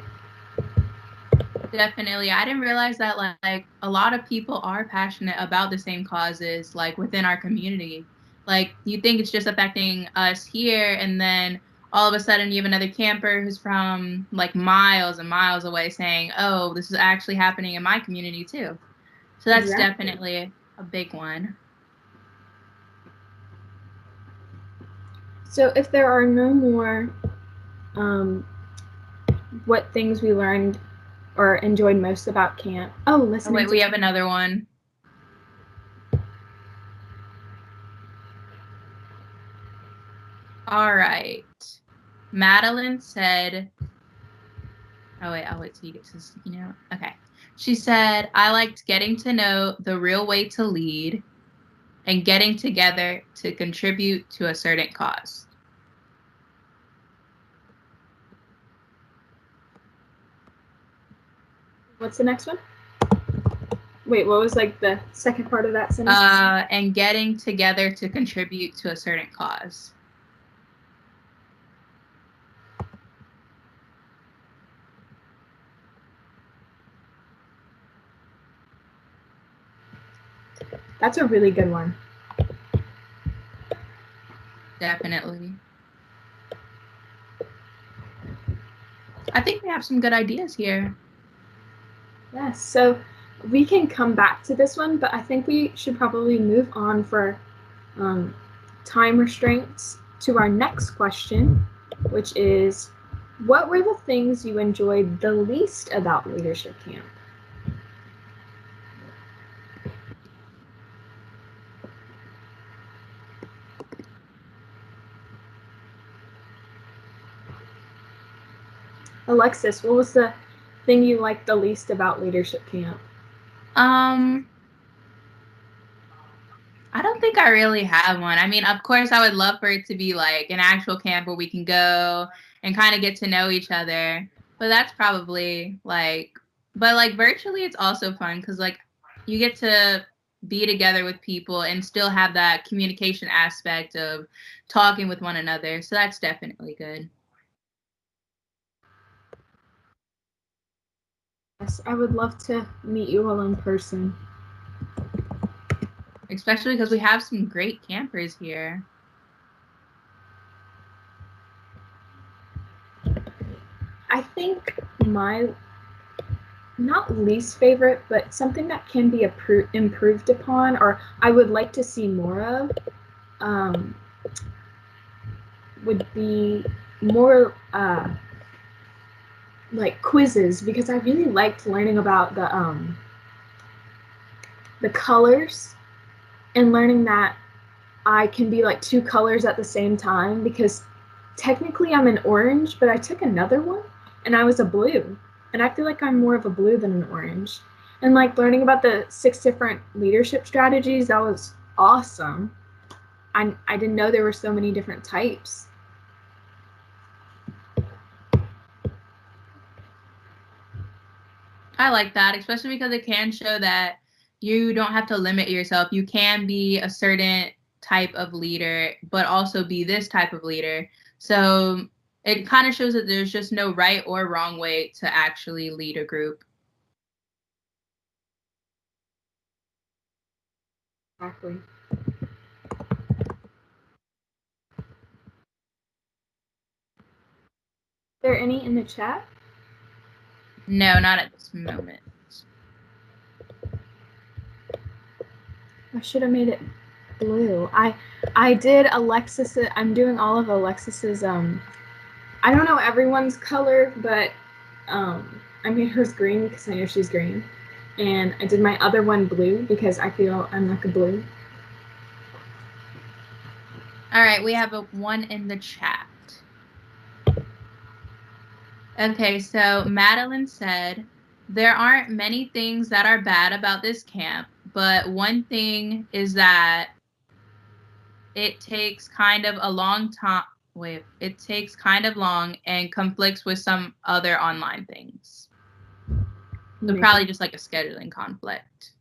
Definitely. I didn't realize that like a lot of people are passionate about the same causes like within our community. Like you think it's just affecting us here, and then all of a sudden you have another camper who's from like miles and miles away saying, "Oh, this is actually happening in my community too." So that's Exactly. definitely a big one. So if there are no more what things we learned or enjoyed most about camp. Oh, listening. Wait, we have another one. All right. Madeline said, I'll wait till you get to the sticky note. Okay. She said, I liked getting to know the real way to lead and getting together to contribute to a certain cause. What's the next one? Wait, what was like the second part of that sentence? And getting together to contribute to a certain cause. That's a really good one. Definitely. I think we have some good ideas here. Yes, so we can come back to this one, but I think we should probably move on for time restraints to our next question, which is, what were the things you enjoyed the least about leadership camp? Alexis, what was the thing you liked the least about leadership camp? I don't think I really have one. I mean, of course, I would love for it to be like an actual camp where we can go and kind of get to know each other. But that's probably like, but like virtually, it's also fun because like you get to be together with people and still have that communication aspect of talking with one another. So that's definitely good. Yes, I would love to meet you all in person. Especially because we have some great campers here. I think my not least favorite, but something that can be improved upon, or I would like to see more of, would be more like quizzes, because I really liked learning about the colors and learning that I can be like two colors at the same time, because technically I'm an orange, but I took another one and I was a blue, and I feel like I'm more of a blue than an orange. And like learning about the 6 different leadership strategies, that was awesome. I didn't know there were so many different types. I like that, especially because it can show that you don't have to limit yourself. You can be a certain type of leader, but also be this type of leader. So it kind of shows that there's just no right or wrong way to actually lead a group. Exactly. Is there any in the chat? No, not at this moment. I should have made it blue. I did Alexis. I'm doing all of Alexis's. I don't know everyone's color, but I made hers green because I know she's green, and I did my other one blue because I feel I'm like a blue. All right, we have one in the chat. Okay, so Madeline said, there aren't many things that are bad about this camp, but one thing is that it takes kind of a long time. Wait, it takes kind of long and conflicts with some other online things. So probably just like a scheduling conflict.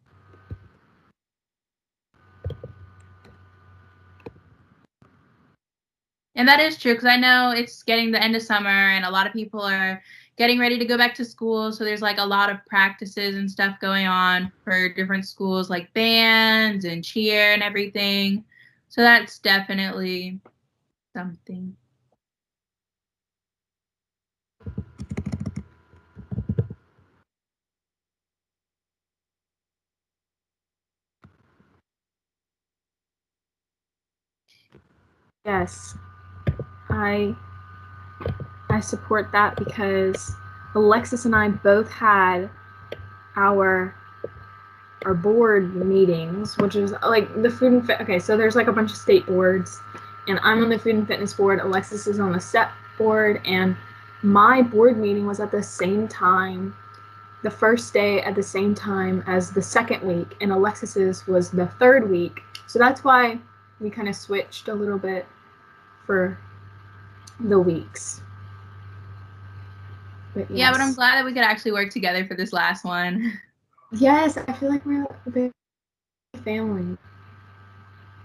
And that is true, because I know it's getting the end of summer and a lot of people are getting ready to go back to school. So there's like a lot of practices and stuff going on for different schools, like bands and cheer and everything. So that's definitely something. Yes, I support that because Alexis and I both had our board meetings, which is like the food and fit. Okay, so there's like a bunch of state boards, and I'm on the food and fitness board. Alexis is on the STEP board, and my board meeting was at the same time, the first day at the same time as the second week, and Alexis's was the third week. So that's why we kind of switched a little bit for the weeks. But Yeah, but I'm glad that we could actually work together for this last one. Yes, I feel like we're a big family.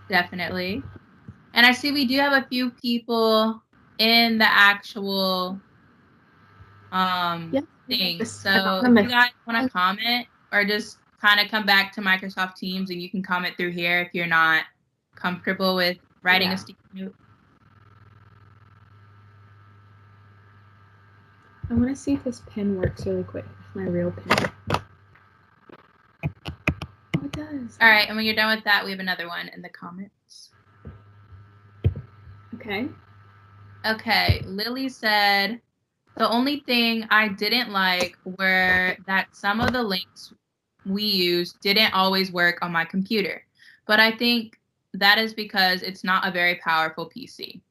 Definitely. And I see we do have a few people in the actual thing. So if you guys want to comment or just kind of come back to Microsoft Teams, and you can comment through here if you're not comfortable with writing a sticky note. I want to see if this pen works really quick. It's my real pen. Oh, it does. All right, and when you're done with that, we have another one in the comments. Okay. Okay, Lily said, the only thing I didn't like were that some of the links we used didn't always work on my computer. But I think that is because it's not a very powerful PC.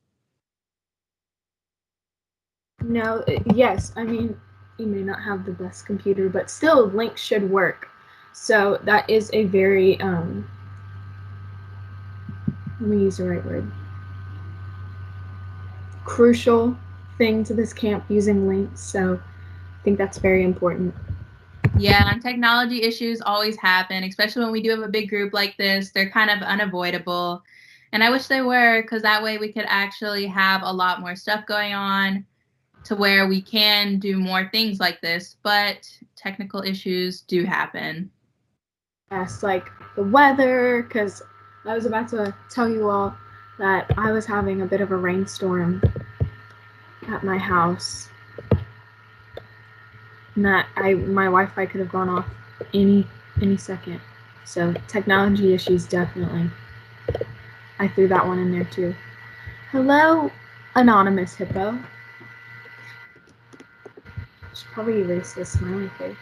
No, yes, I mean, you may not have the best computer, but still links should work. So that is a very, let me use the right word, crucial thing to this camp, using links. So I think that's very important. Yeah, and technology issues always happen, especially when we do have a big group like this. They're kind of unavoidable. And I wish they were, because that way we could actually have a lot more stuff going on to where we can do more things like this. But technical issues do happen. Yes, like the weather, because I was about to tell you all that I was having a bit of a rainstorm at my house. And that my Wi-Fi could have gone off any second. So technology issues, definitely. I threw that one in there too. Hello, anonymous hippo. Should probably erase this smiley face.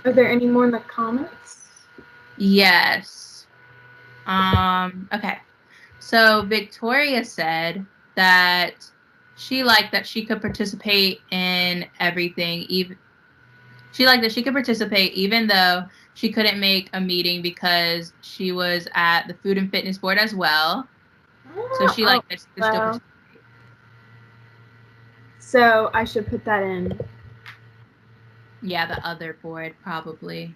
Are there any more in the comments? Yes. Okay. So Victoria said that she liked that she could participate in everything, even though she couldn't make a meeting because she was at the food and fitness board as well. So she liked that she could still participate. So I should put that in. Yeah, the other board probably.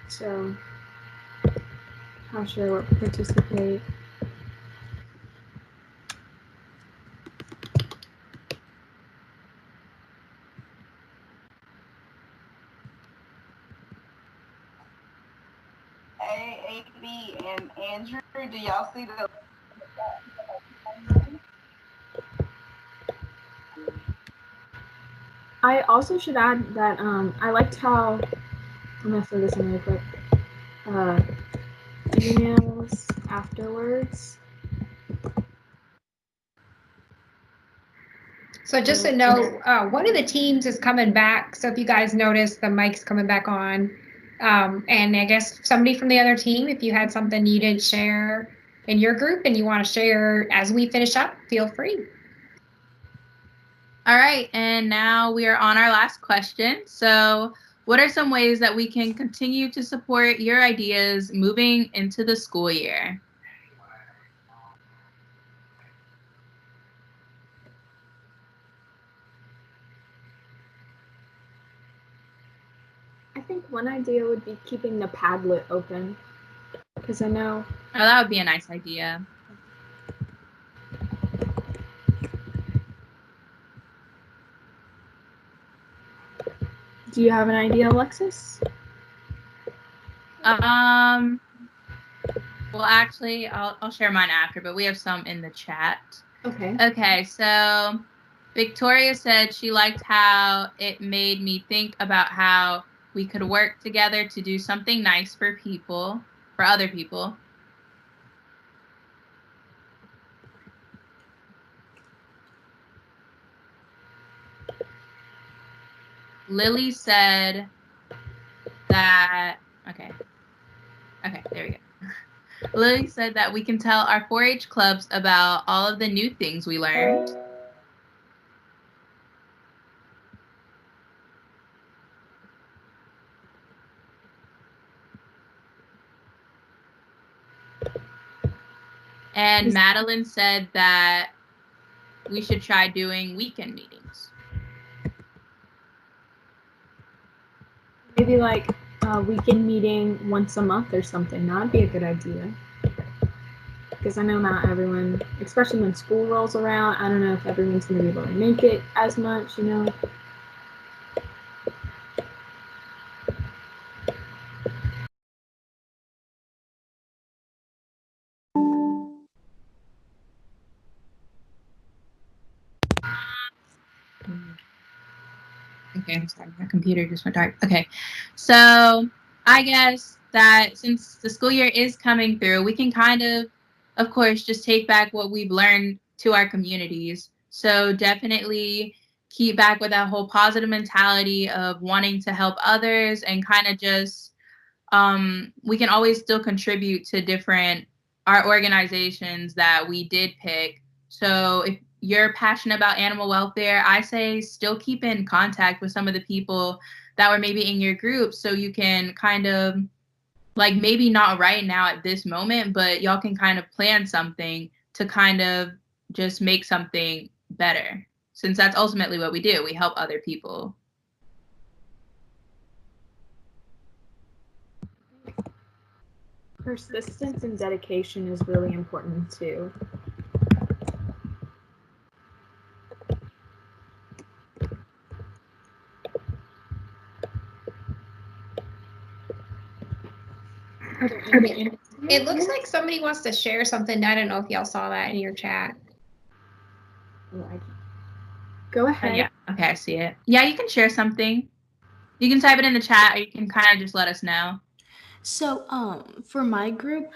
So how should I participate? AB and Andrew, do y'all see the? I also should add that I liked how, I'm gonna throw this in really quick. Emails afterwards. So just to know, one of the teams is coming back. So if you guys notice, the mic's coming back on. And I guess somebody from the other team, if you had something you didn't share in your group and you want to share as we finish up, feel free. All right, and now we are on our last question. So what are some ways that we can continue to support your ideas moving into the school year? think one idea would be keeping the Padlet open, because I know. Oh, that would be a nice idea. Do you have an idea, Alexis? Well, actually, I'll share mine after, but we have some in the chat. Okay. Okay, so Victoria said she liked how it made me think about how we could work together to do something nice for people, for other people. Lily said that, okay, there we go. Lily said that we can tell our 4-H clubs about all of the new things we learned. And Madeline said that we should try doing weekend meetings. Maybe like a weekend meeting once a month or something. That'd be a good idea. Because I know not everyone, especially when school rolls around, I don't know if everyone's going to be able to make it as much, you know. Okay, I'm sorry, my computer just went dark. Okay, so I guess that since the school year is coming through, we can kind of course, just take back what we've learned to our communities. So definitely keep back with that whole positive mentality of wanting to help others and kind of just, we can always still contribute to our organizations that we did pick. So if you're passionate about animal welfare, I say still keep in contact with some of the people that were maybe in your group so you can kind of, like, maybe not right now at this moment, but y'all can kind of plan something to kind of just make something better, since that's ultimately what we do. We help other people. Persistence and dedication is really important too. It looks like somebody wants to share something. I don't know if y'all saw that in your chat. Go ahead. Yeah, okay, I see it. Yeah, you can share something. You can type it in the chat, or you can kind of just let us know. So, for my group,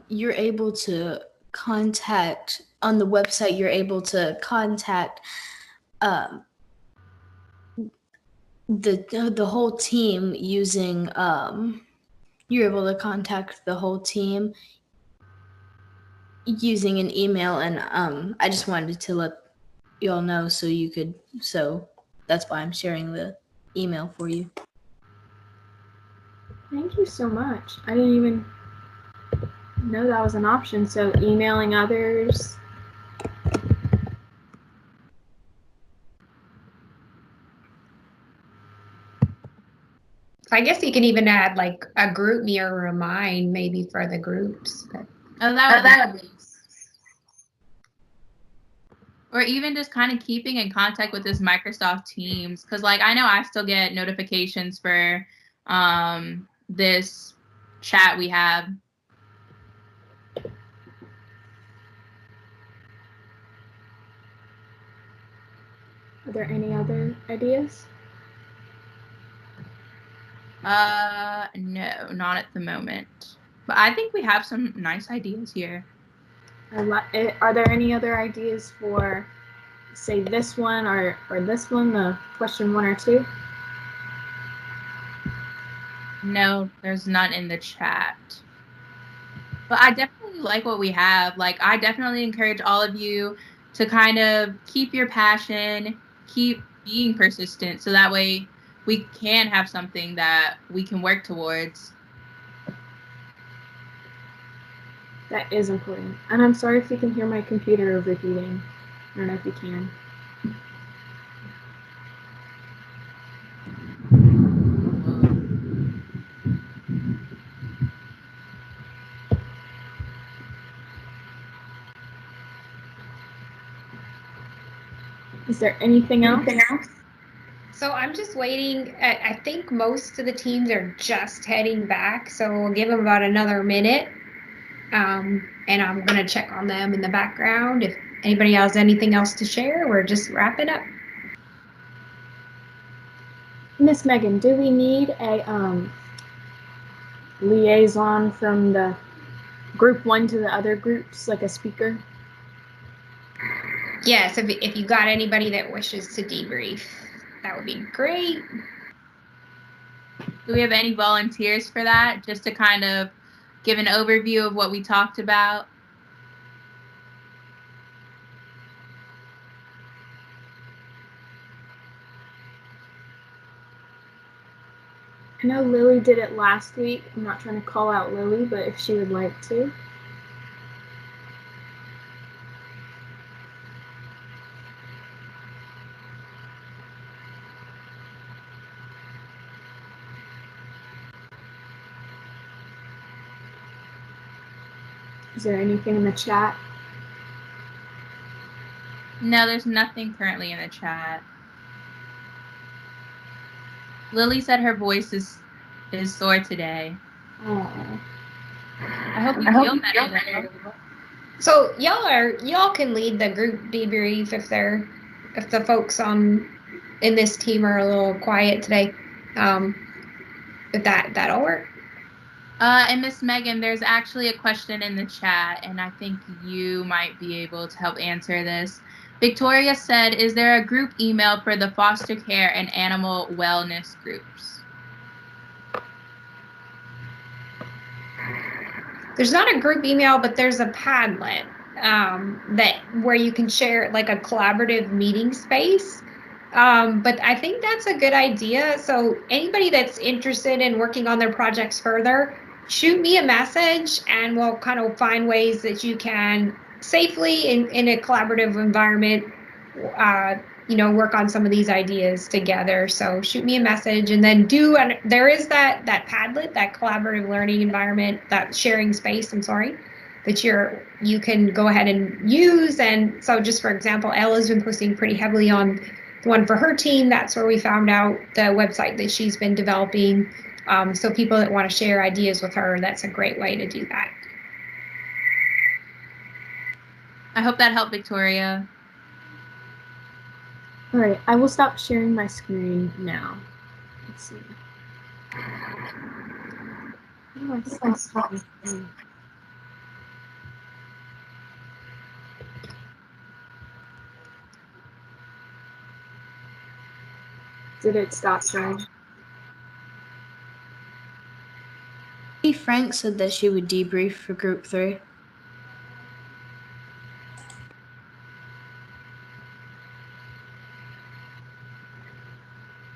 you're able to contact on the website. You're able to contact the whole team using. You're able to contact the whole team using an email, and I just wanted to let y'all know so you could. So that's why I'm sharing the email for you. Thank you so much. I didn't even know that was an option. So emailing others. I guess you can even add like a group me or remind maybe for the groups. But. Oh, that would be. Or even just kind of keeping in contact with this Microsoft Teams, because like I know I still get notifications for this chat we have. Are there any other ideas? No, not at the moment. But I think we have some nice ideas here. Are there any other ideas for, say, this one or this one, the question 1 or 2? No, there's none in the chat. But I definitely like what we have. Like, I definitely encourage all of you to kind of keep your passion, keep being persistent, so that way we can have something that we can work towards. That is important. And I'm sorry if you can hear my computer overheating. I don't know if you can. Is there anything else? So I'm just waiting. I think most of the teams are just heading back, so we'll give them about another minute. And I'm going to check on them in the background. If anybody has anything else to share, we're just wrapping up. Miss Megan, do we need a liaison from the group one to the other groups, like a speaker? Yes, if you got anybody that wishes to debrief, that would be great. Do we have any volunteers for that, just to kind of give an overview of what we talked about? I know Lily did it last week. I'm not trying to call out Lily, but if she would like to. Is there anything in the chat? No, there's nothing currently in the chat. Lily said her voice is sore today. Oh. I hope you feel better. So y'all can lead the group debrief if the folks in this team are a little quiet today. If that'll work. And Miss Megan, there's actually a question in the chat, and I think you might be able to help answer this. Victoria said, is there a group email for the foster care and animal wellness groups? There's not a group email, but there's a Padlet where you can share like a collaborative meeting space. But I think that's a good idea. So anybody that's interested in working on their projects further, shoot me a message and we'll kind of find ways that you can safely in a collaborative environment, work on some of these ideas together. So shoot me a message and then there is that Padlet, that collaborative learning environment, that sharing space, that you can go ahead and use. And so just for example, Ella's been posting pretty heavily on the one for her team. That's where we found out the website that she's been developing. So people that want to share ideas with her, that's a great way to do that. I hope that helped, Victoria. All right, I will stop sharing my screen now. Let's see. How do I stop my screen? Did it stop sharing? Frank said that she would debrief for group 3.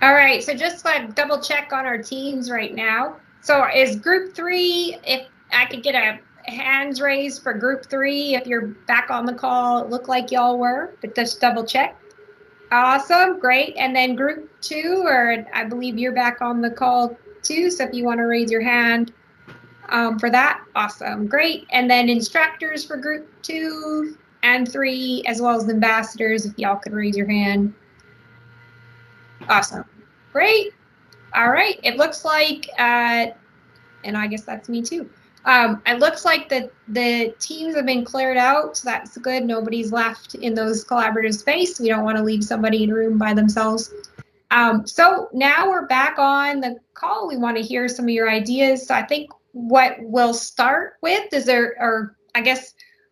All right, so just like double check on our teams right now. So is group 3, if I could get a hands raised for group 3, if you're back on the call, it looked like y'all were, but just double check. Awesome, great. And then group 2, or I believe you're back on the call too, so if you want to raise your hand for that, awesome, great. And then instructors for group 2 and 3, as well as ambassadors, if y'all could raise your hand. Awesome, great. All right, it looks like, and I guess that's me too. It looks like the teams have been cleared out, so that's good. Nobody's left in those collaborative space. We don't want to leave somebody in a room by themselves. So now we're back on the call. We want to hear some of your ideas. So I think what we'll start with is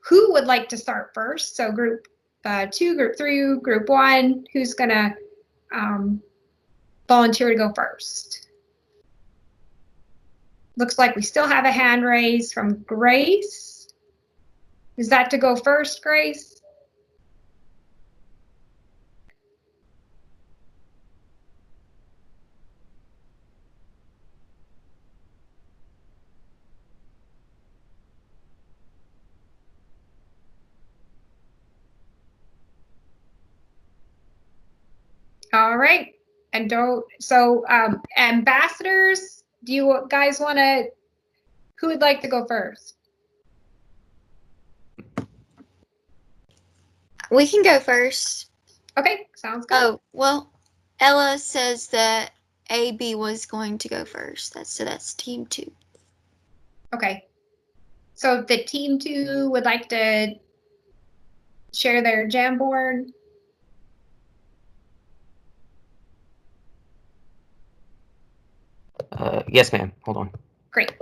who would like to start first? So group 2, group 3, group 1, who's gonna volunteer to go first? Looks like we still have a hand raised from Grace. Is that to go first, Grace? All right. And ambassadors, do you guys want to, who would like to go first? We can go first. Okay, sounds good. Oh, well, Ella says that AB was going to go first. That's team 2. Okay. So the team 2 would like to share their Jamboard. Yes, ma'am. Hold on. Great.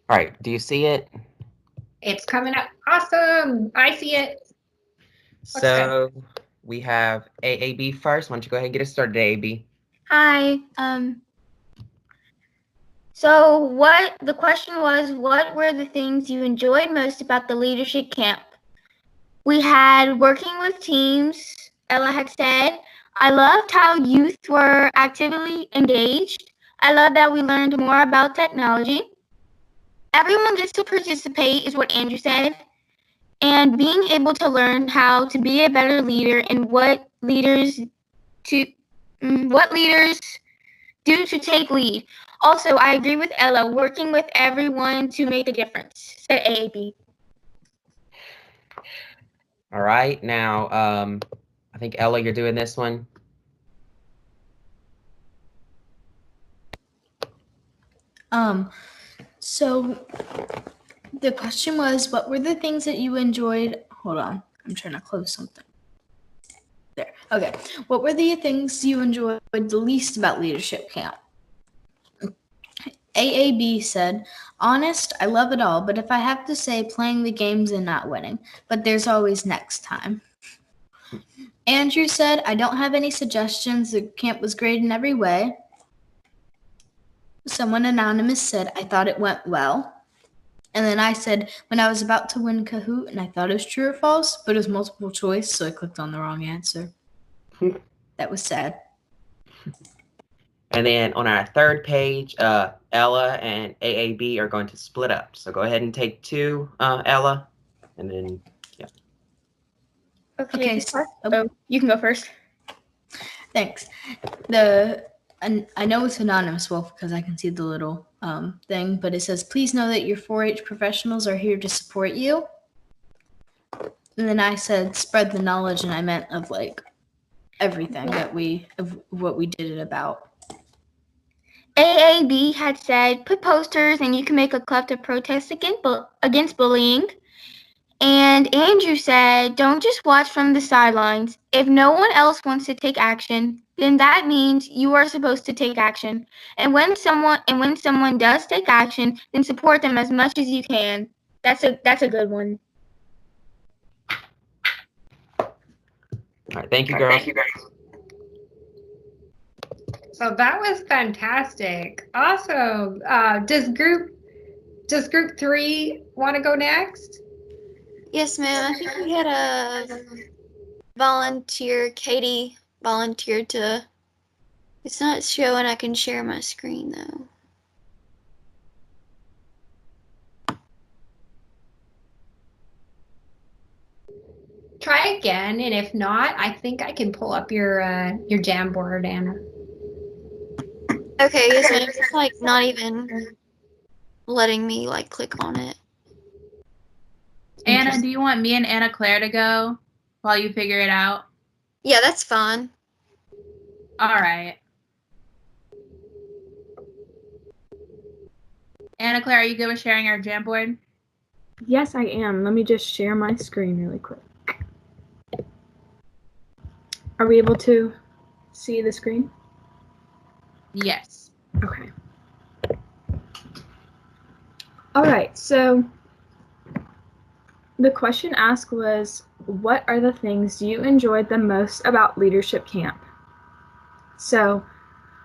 All right. Do you see it? It's coming up. Awesome. I see it. So we have AAB first. Why don't you go ahead and get us started, AAB? Hi. So the question was, what were the things you enjoyed most about the leadership camp? We had working with teams. Ella had said, I loved how youth were actively engaged. I love that we learned more about technology. Everyone gets to participate is what Andrew said. And being able to learn how to be a better leader and what leaders do to take lead. Also, I agree with Ella, working with everyone to make a difference, said AAB. All right. Now, I think Ella, you're doing this one. So the question was, what were the things that you enjoyed? Hold on, I'm trying to close something. There. Okay. What were the things you enjoyed the least about leadership camp? AAB said, honest, I love it all, but if I have to say, playing the games and not winning, but there's always next time. Andrew said, I don't have any suggestions. The camp was great in every way. Someone anonymous said, I thought it went well. And then I said, when I was about to win Kahoot, and I thought it was true or false, but it was multiple choice, so I clicked on the wrong answer. That was sad. And then on our third page, Ella and AAB are going to split up. So go ahead and take 2, Ella, and then, yeah. Okay, You can go first. Thanks. I know it's anonymous, Wolf, because I can see the little thing, but it says, please know that your 4-H professionals are here to support you. And then I said, spread the knowledge, and I meant of like everything of what we did it about. AAB had said, put posters and you can make a club to protest against bullying. And Andrew said, don't just watch from the sidelines. If no one else wants to take action, then that means you are supposed to take action. And when someone does take action, then support them as much as you can. That's a good one. All right, thank you, girls. So that was fantastic. Awesome. Does group 3 want to go next? Yes, ma'am. I think we had a volunteer. Katie volunteered to. It's not showing. I can share my screen though. Try again, and if not, I think I can pull up your Jamboard, Anna. Okay, yes, ma'am. It's like not even letting me like click on it. Anna, do you want me and Anna Claire to go while you figure it out? Yeah, that's fine. All right. Anna Claire, are you good with sharing our Jamboard? Yes, I am. Let me just share my screen really quick. Are we able to see the screen? Yes. Okay. All right, so the question asked was, what are the things you enjoyed the most about leadership camp? So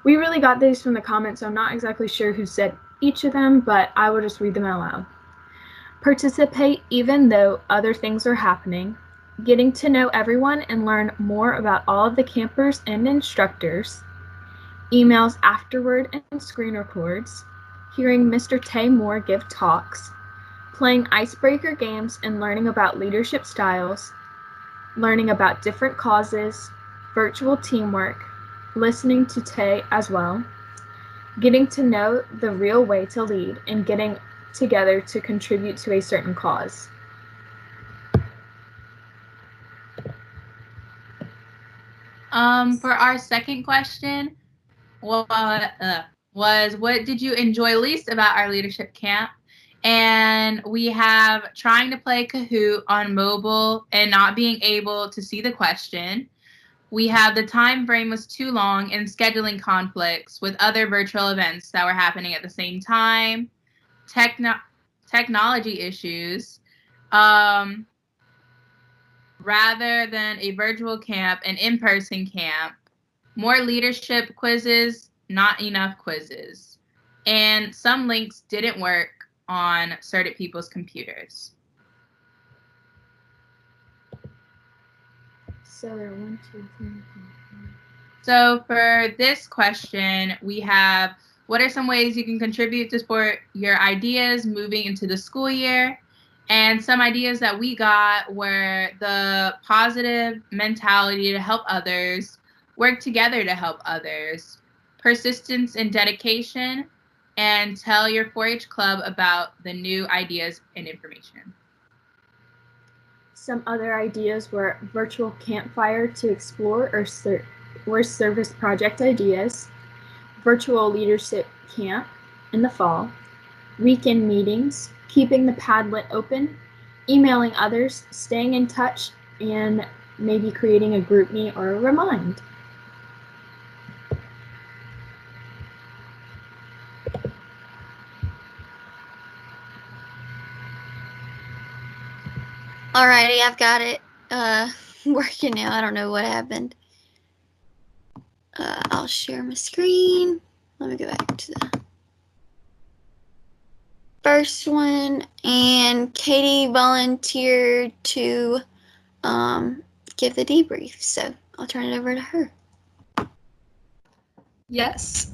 we really got these from the comments, so I'm not exactly sure who said each of them, but I will just read them out loud. Participate even though other things are happening. Getting to know everyone and learn more about all of the campers and instructors. Emails afterward and screen records. Hearing Mr. Tay Moore give talks. Playing icebreaker games and learning about leadership styles. Learning about different causes. Virtual teamwork. Listening to Tay as well. Getting to know the real way to lead and getting together to contribute to a certain cause. For our second question, was what did you enjoy least about our leadership camp? And we have trying to play Kahoot on mobile and not being able to see the question. We have the time frame was too long and scheduling conflicts with other virtual events that were happening at the same time. Technology issues. Rather than a virtual camp, an in-person camp. More leadership quizzes, not enough quizzes. And some links didn't work on certain people's computers. So 1, 2, 3, 4. So for this question, we have, what are some ways you can contribute to support your ideas moving into the school year? And some ideas that we got were the positive mentality to help others, work together to help others, persistence and dedication, and tell your 4-H club about the new ideas and information. Some other ideas were virtual campfire to explore or service project ideas, virtual leadership camp in the fall, weekend meetings, keeping the Padlet open, emailing others, staying in touch, and maybe creating a group me or a remind. Alrighty, I've got it working now. I don't know what happened. I'll share my screen. Let me go back to the first one. And Katie volunteered to give the debrief, so I'll turn it over to her. Yes.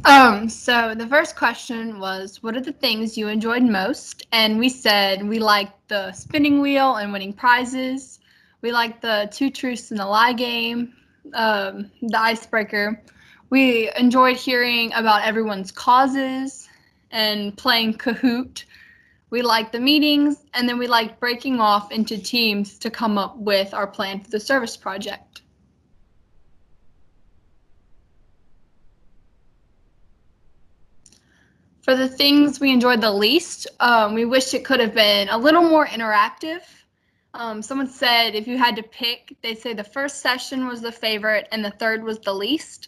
So the first question was, what are the things you enjoyed most? And we said we liked the spinning wheel and winning prizes. We liked the 2 truths and a lie game, the icebreaker. We enjoyed hearing about everyone's causes and playing Kahoot. We liked the meetings, and then we liked breaking off into teams to come up with our plan for the service project. For the things we enjoyed the least, we wish it could have been a little more interactive. Someone said if you had to pick, they'd say the first session was the favorite and the third was the least.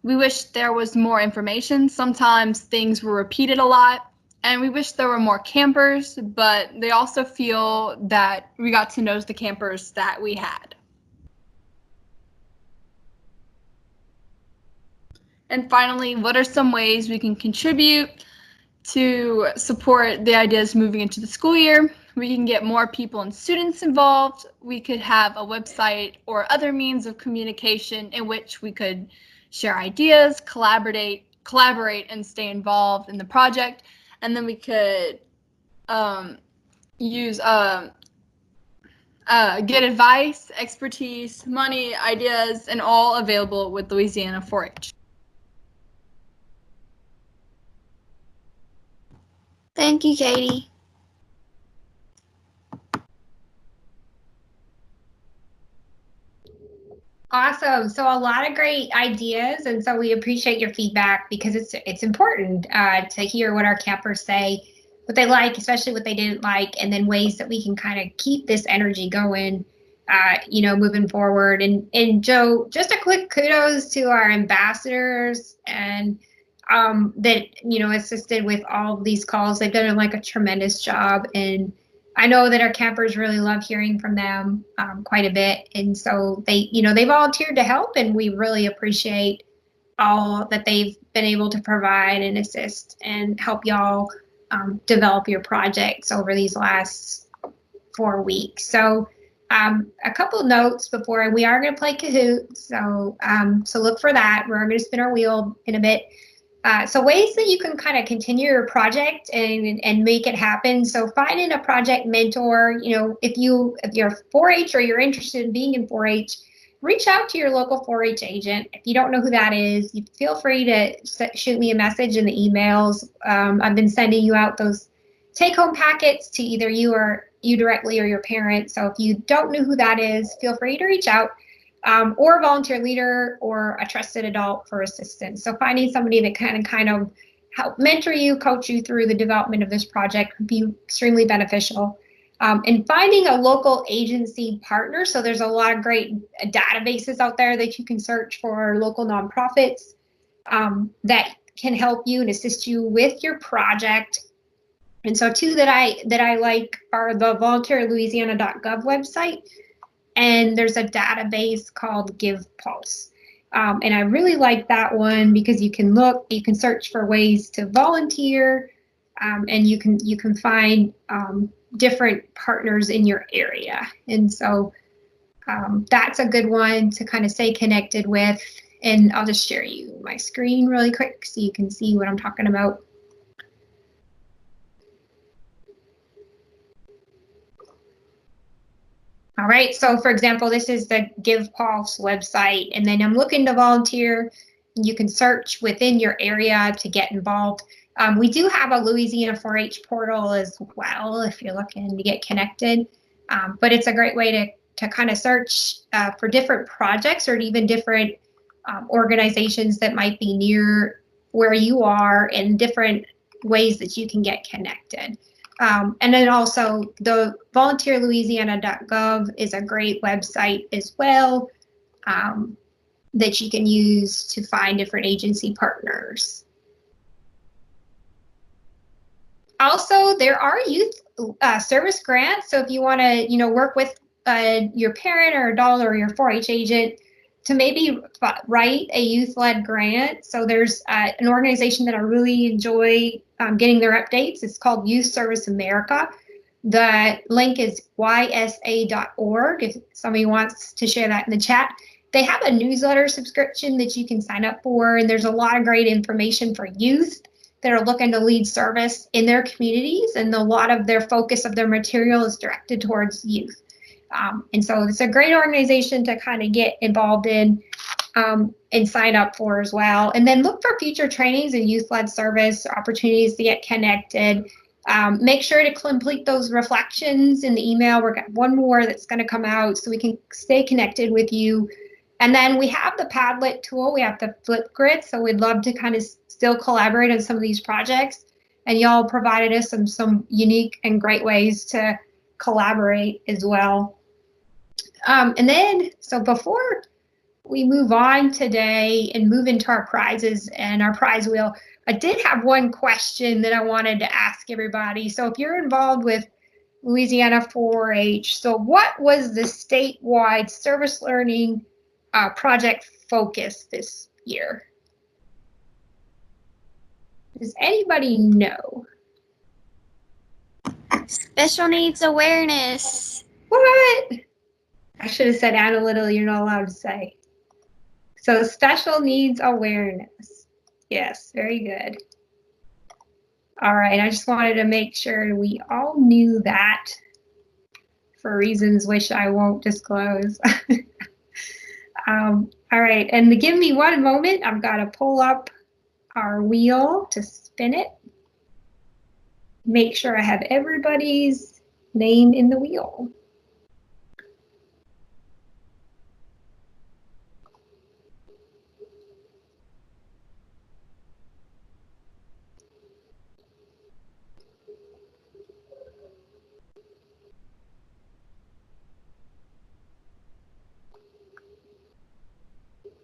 We wish there was more information. Sometimes things were repeated a lot, and we wish there were more campers, but they also feel that we got to know the campers that we had. And finally, what are some ways we can contribute to support the ideas moving into the school year? We can get more people and students involved. We could have a website or other means of communication in which we could share ideas, collaborate, and stay involved in the project. And then we could get advice, expertise, money, ideas, and all available with Louisiana 4-H. Thank you, Katie. Awesome. So a lot of great ideas, and so we appreciate your feedback because it's important to hear what our campers say, what they like, especially what they didn't like, and then ways that we can kind of keep this energy going, moving forward. And Joe, just a quick kudos to our ambassadors and that assisted with all of these calls. They've done like a tremendous job, and I know that our campers really love hearing from them quite a bit, and so they volunteered to help, and we really appreciate all that they've been able to provide and assist and help y'all develop your projects over these last 4 weeks. So a couple notes before we are going to play Kahoot, so look for that. We're going to spin our wheel in a bit. So ways that you can kind of continue your project and make it happen. So finding a project mentor, if you're 4-H or you're interested in being in 4-H, reach out to your local 4-H agent. If you don't know who that is, you feel free to shoot me a message in the emails. I've been sending you out those take-home packets to either you directly or your parents. So if you don't know who that is, feel free to reach out. or a volunteer leader or a trusted adult for assistance. So finding somebody that can kind of help mentor you, coach you through the development of this project would be extremely beneficial. And finding a local agency partner. So there's a lot of great databases out there that you can search for local nonprofits that can help you and assist you with your project. And so two that I like are the volunteerlouisiana.gov website, and there's a database called GivePulse. And I really like that one because you can search for ways to volunteer, and you can find different partners in your area. And so that's a good one to kind of stay connected with. And I'll just share you my screen really quick so you can see what I'm talking about. All right, so for example, this is the GivePulse website, and then I'm looking to volunteer. You can search within your area to get involved. We do have a Louisiana 4-H portal as well if you're looking to get connected, but it's a great way to kind of search for different projects or even different organizations that might be near where you are and different ways that you can get connected. And then also the volunteerlouisiana.gov is a great website as well that you can use to find different agency partners. Also, there are youth service grants. So if you want to, work with your parent or adult or your 4-H agent to maybe write a youth-led grant. So there's an organization that I really enjoy getting their updates. It's called Youth Service America. The link is ysa.org if somebody wants to share that in the chat. They have a newsletter subscription that you can sign up for, and there's a lot of great information for youth that are looking to lead service in their communities, and a lot of their focus of their material is directed towards youth. And so it's a great organization to kind of get involved in and sign up for as well. And then look for future trainings and youth-led service opportunities to get connected. Make sure to complete those reflections in the email. We've got one more that's going to come out so we can stay connected with you. And then we have the Padlet tool. We have the Flipgrid. So we'd love to kind of still collaborate on some of these projects. And y'all provided us some unique and great ways to collaborate as well. And then, so before we move on today and move into our prizes and our prize wheel, I did have one question that I wanted to ask everybody. So if you're involved with Louisiana 4-H, so what was the statewide service learning project focus this year? Does anybody know? Special needs awareness. What? I should have said analytical, you're not allowed to say. So special needs awareness. Yes, very good. All right, I just wanted to make sure we all knew that for reasons which I won't disclose. All right, and give me one moment. I've got to pull up our wheel to spin it. Make sure I have everybody's name in the wheel.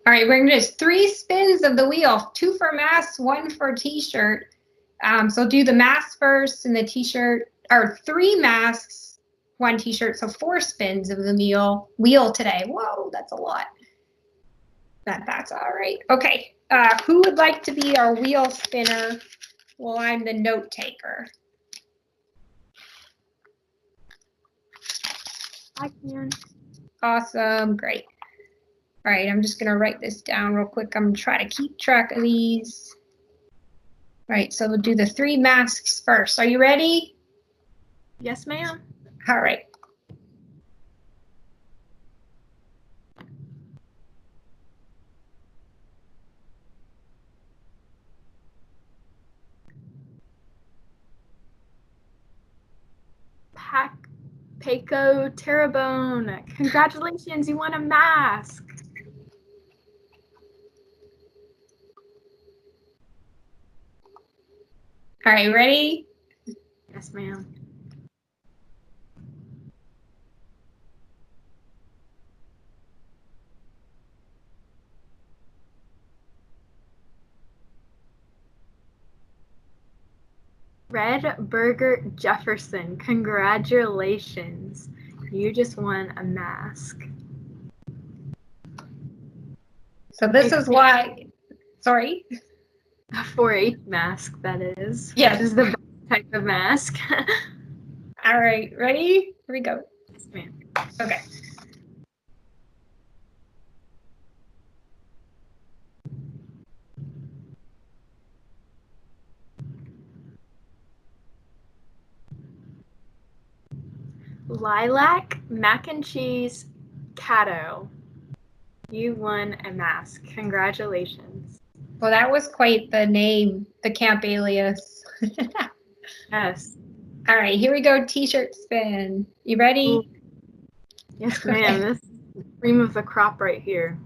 All right, we're gonna do 3 spins of the wheel, 2 for masks, 1 for t-shirt. So do the mask first and the t-shirt, or 3 masks, 1 t-shirt, so 4 spins of the wheel today. Whoa, that's a lot. That's all right. Okay, who would like to be our wheel spinner while I'm the note taker? I can. Awesome, great. All right, I'm just gonna write this down real quick. I'm gonna try to keep track of these. All right, so we'll do the 3 masks first. Are you ready? Yes, ma'am. All right. Paco Terrebonne, congratulations, you won a mask. All right, ready? Yes, ma'am. Red Burger Jefferson, congratulations. You just won a mask. So this is why, sorry. A 4-H mask, that is. Yes. Which is the best type of mask. All right, ready? Here we go. Yes, ma'am. Okay. Lilac Mac and Cheese Cato. You won a mask. Congratulations. Well, that was quite the name, the camp alias. Yes. All right, here we go. T-shirt spin. You ready? Ooh. Yes, ma'am. This is the cream of the crop right here.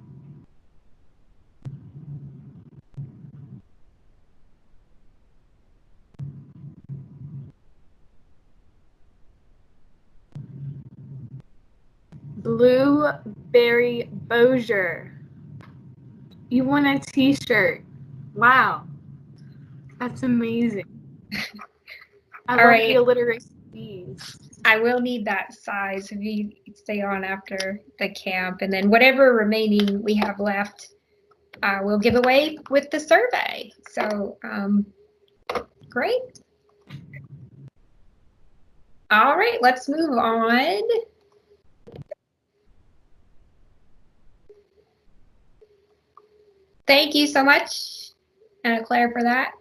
Blueberry Bozier. You won a t-shirt. Wow. That's amazing. I All love right. the alliteration of these. I will need that size if you stay on after the camp. And then whatever remaining we have left, we'll give away with the survey. So, great. All right, let's move on. Thank you so much, Anna Claire, for that.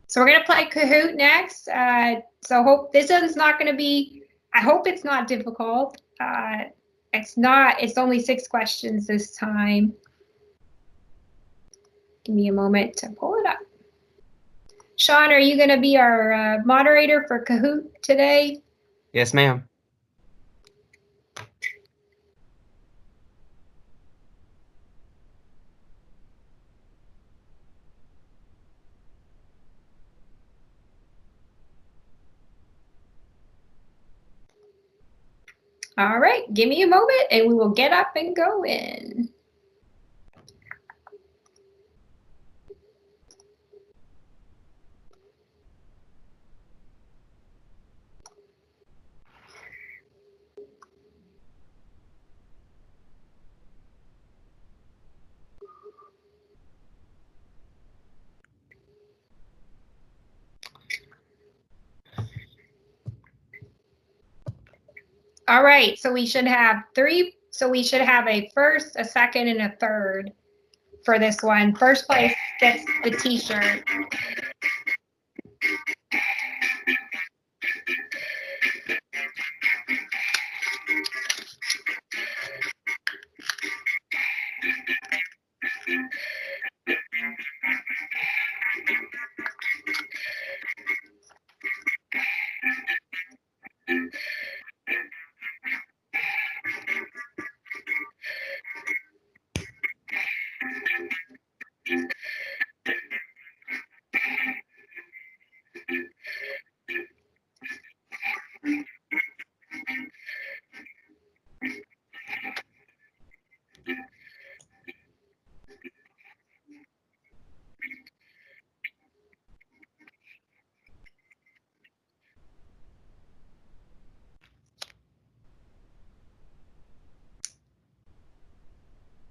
So we're gonna play Kahoot next. So hope this one's not gonna be, I hope it's not difficult. It's not, it's only 6 questions this time. Give me a moment to pull it up. Sean, are you gonna be our moderator for Kahoot today? Yes, ma'am. All right, give me a moment and we will get up and go in. All right, so we should have 3. So we should have a first, a second, and a third for this one. First place gets the t-shirt.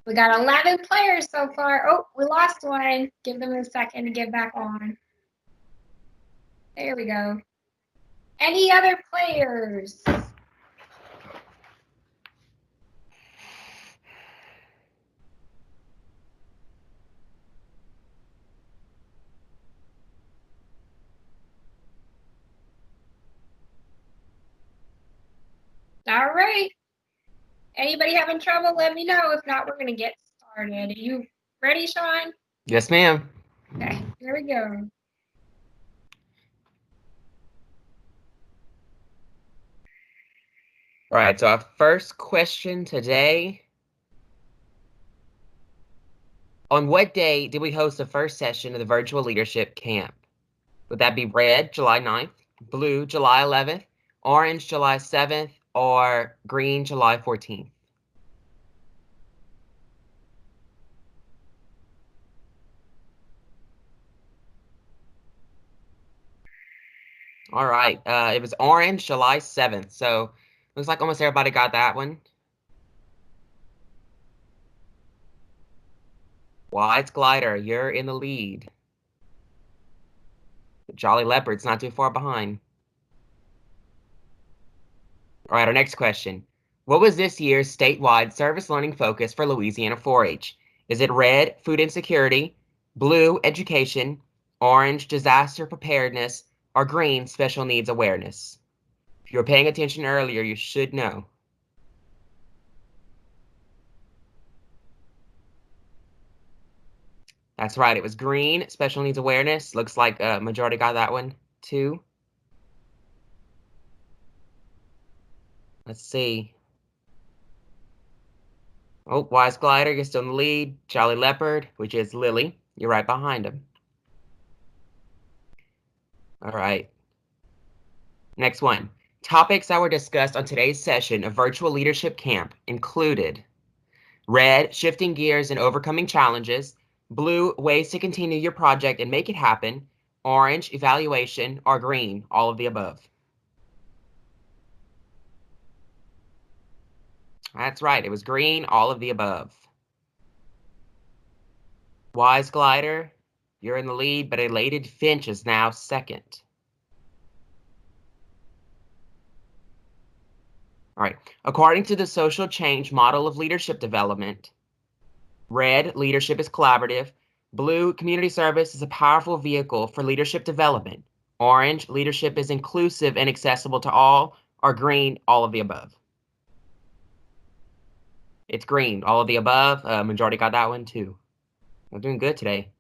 We got 11 players so far. Oh, we lost one. Give them a second to get back on. There we go. Any other players? All right. Anybody having trouble, let me know. If not, we're going to get started. Are you ready, Sean? Yes, ma'am. Okay, here we go. All right, so our first question today On what day did we host the first session of the virtual leadership camp? Would that be red, July 9th, blue, July 11th, orange, July 7th, or green, July 14th? All right, it was orange, July 7th. So looks like almost everybody got that one. Wise Glider, you're in the lead. Jolly Leopard's not too far behind. All right, our next question. What was this year's statewide service learning focus for Louisiana 4-H? Is it red, food insecurity, blue, education, orange, disaster preparedness, or green, special needs awareness? If you were paying attention earlier, you should know. That's right, it was green, special needs awareness. Looks like a majority got that one too. Let's see. Oh, Wise Glider, you're still in the lead. Jolly Leopard, which is Lily, you're right behind him. All right. Next one. Topics that were discussed on today's session of Virtual Leadership Camp included red, shifting gears and overcoming challenges, blue, ways to continue your project and make it happen, orange, evaluation, or green, all of the above. That's right, it was green, all of the above. Wise Glider, you're in the lead, but Elated Finch is now second. All right, according to the social change model of leadership development, red, leadership is collaborative. Blue, community service is a powerful vehicle for leadership development. Orange, leadership is inclusive and accessible to all. Or green, all of the above. It's green, all of the above. Majority got that one too. We're doing good today.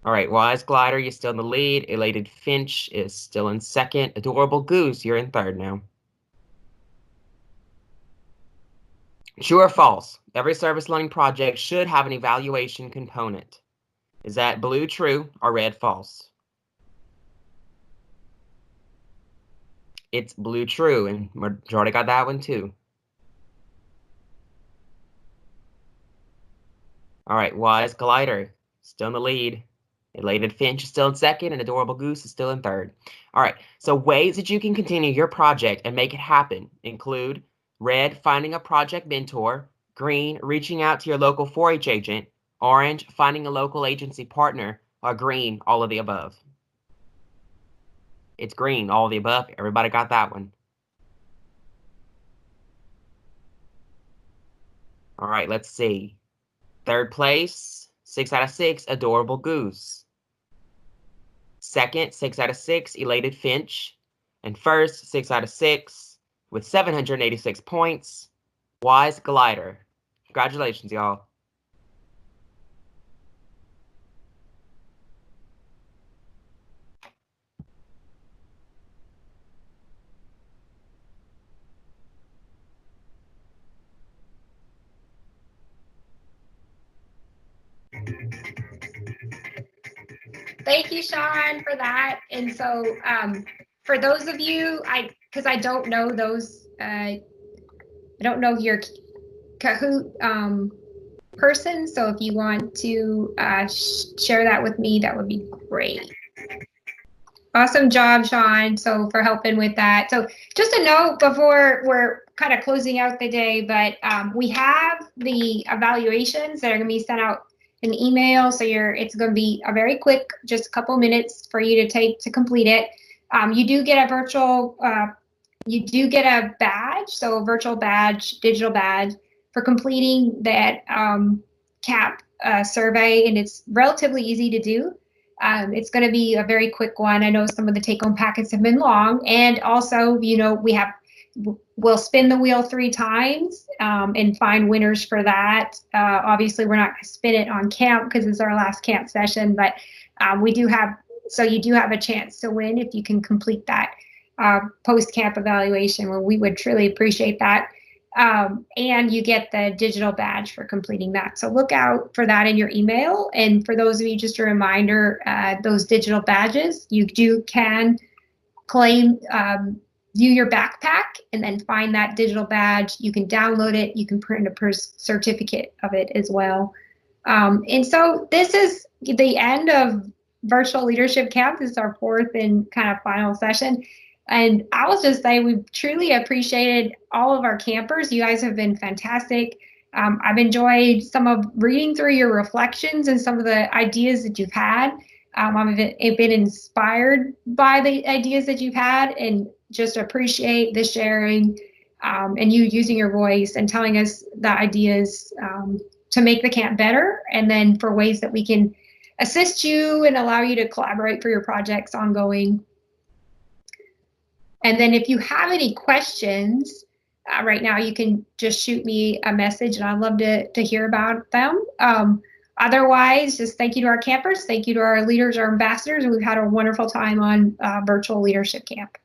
All right, Wise Glider, you're still in the lead. Elated Finch is still in second. Adorable Goose, you're in third now. True or false? Every service learning project should have an evaluation component. Is that blue true or red false? It's blue true, and majority got that one too. All right, Wise Glider, still in the lead. Elated Finch is still in second, and Adorable Goose is still in third. All right, so ways that you can continue your project and make it happen include red, finding a project mentor, green, reaching out to your local 4-H agent, orange, finding a local agency partner, or green, all of the above. It's green, all of the above. Everybody got that one. All right, let's see. Third place, 6 out of 6, Adorable Goose. Second, 6 out of 6, Elated Finch. And first, 6 out of 6, with 786 points, Wise Glider. Congratulations, y'all. Thank you, Sean, for that. And so for those of you, because I don't know those, I don't know your Kahoot person. So if you want to share that with me, that would be great. Awesome job, Sean. So for helping with that. So just a note before we're kind of closing out the day, but we have the evaluations that are going to be sent out in email. So it's going to be a very quick, just a couple minutes for you to take to complete it. You do get a virtual, you do get a badge, so a virtual badge, digital badge for completing that CAP survey, and it's relatively easy to do. It's going to be a very quick one. I know some of the take-home packets have been long, and also, we'll spin the wheel 3 times and find winners for that. Obviously, we're not going to spin it on camp because it's our last camp session, but you do have a chance to win if you can complete that post-camp evaluation, where we would truly appreciate that. And you get the digital badge for completing that. So look out for that in your email. And for those of you, just a reminder, those digital badges, you can claim, view your backpack and then find that digital badge. You can download it. You can print a certificate of it as well. And so this is the end of Virtual Leadership Camp. This is our fourth and kind of final session. And I will just say we've truly appreciated all of our campers. You guys have been fantastic. I've enjoyed some of reading through your reflections and some of the ideas that you've had. I've been inspired by the ideas that you've had and just appreciate the sharing and you using your voice and telling us the ideas to make the camp better, and then for ways that we can assist you and allow you to collaborate for your projects ongoing. And then if you have any questions right now, you can just shoot me a message and I'd love to hear about them. Otherwise, just thank you to our campers, thank you to our leaders, our ambassadors, and we've had a wonderful time on Virtual Leadership Camp.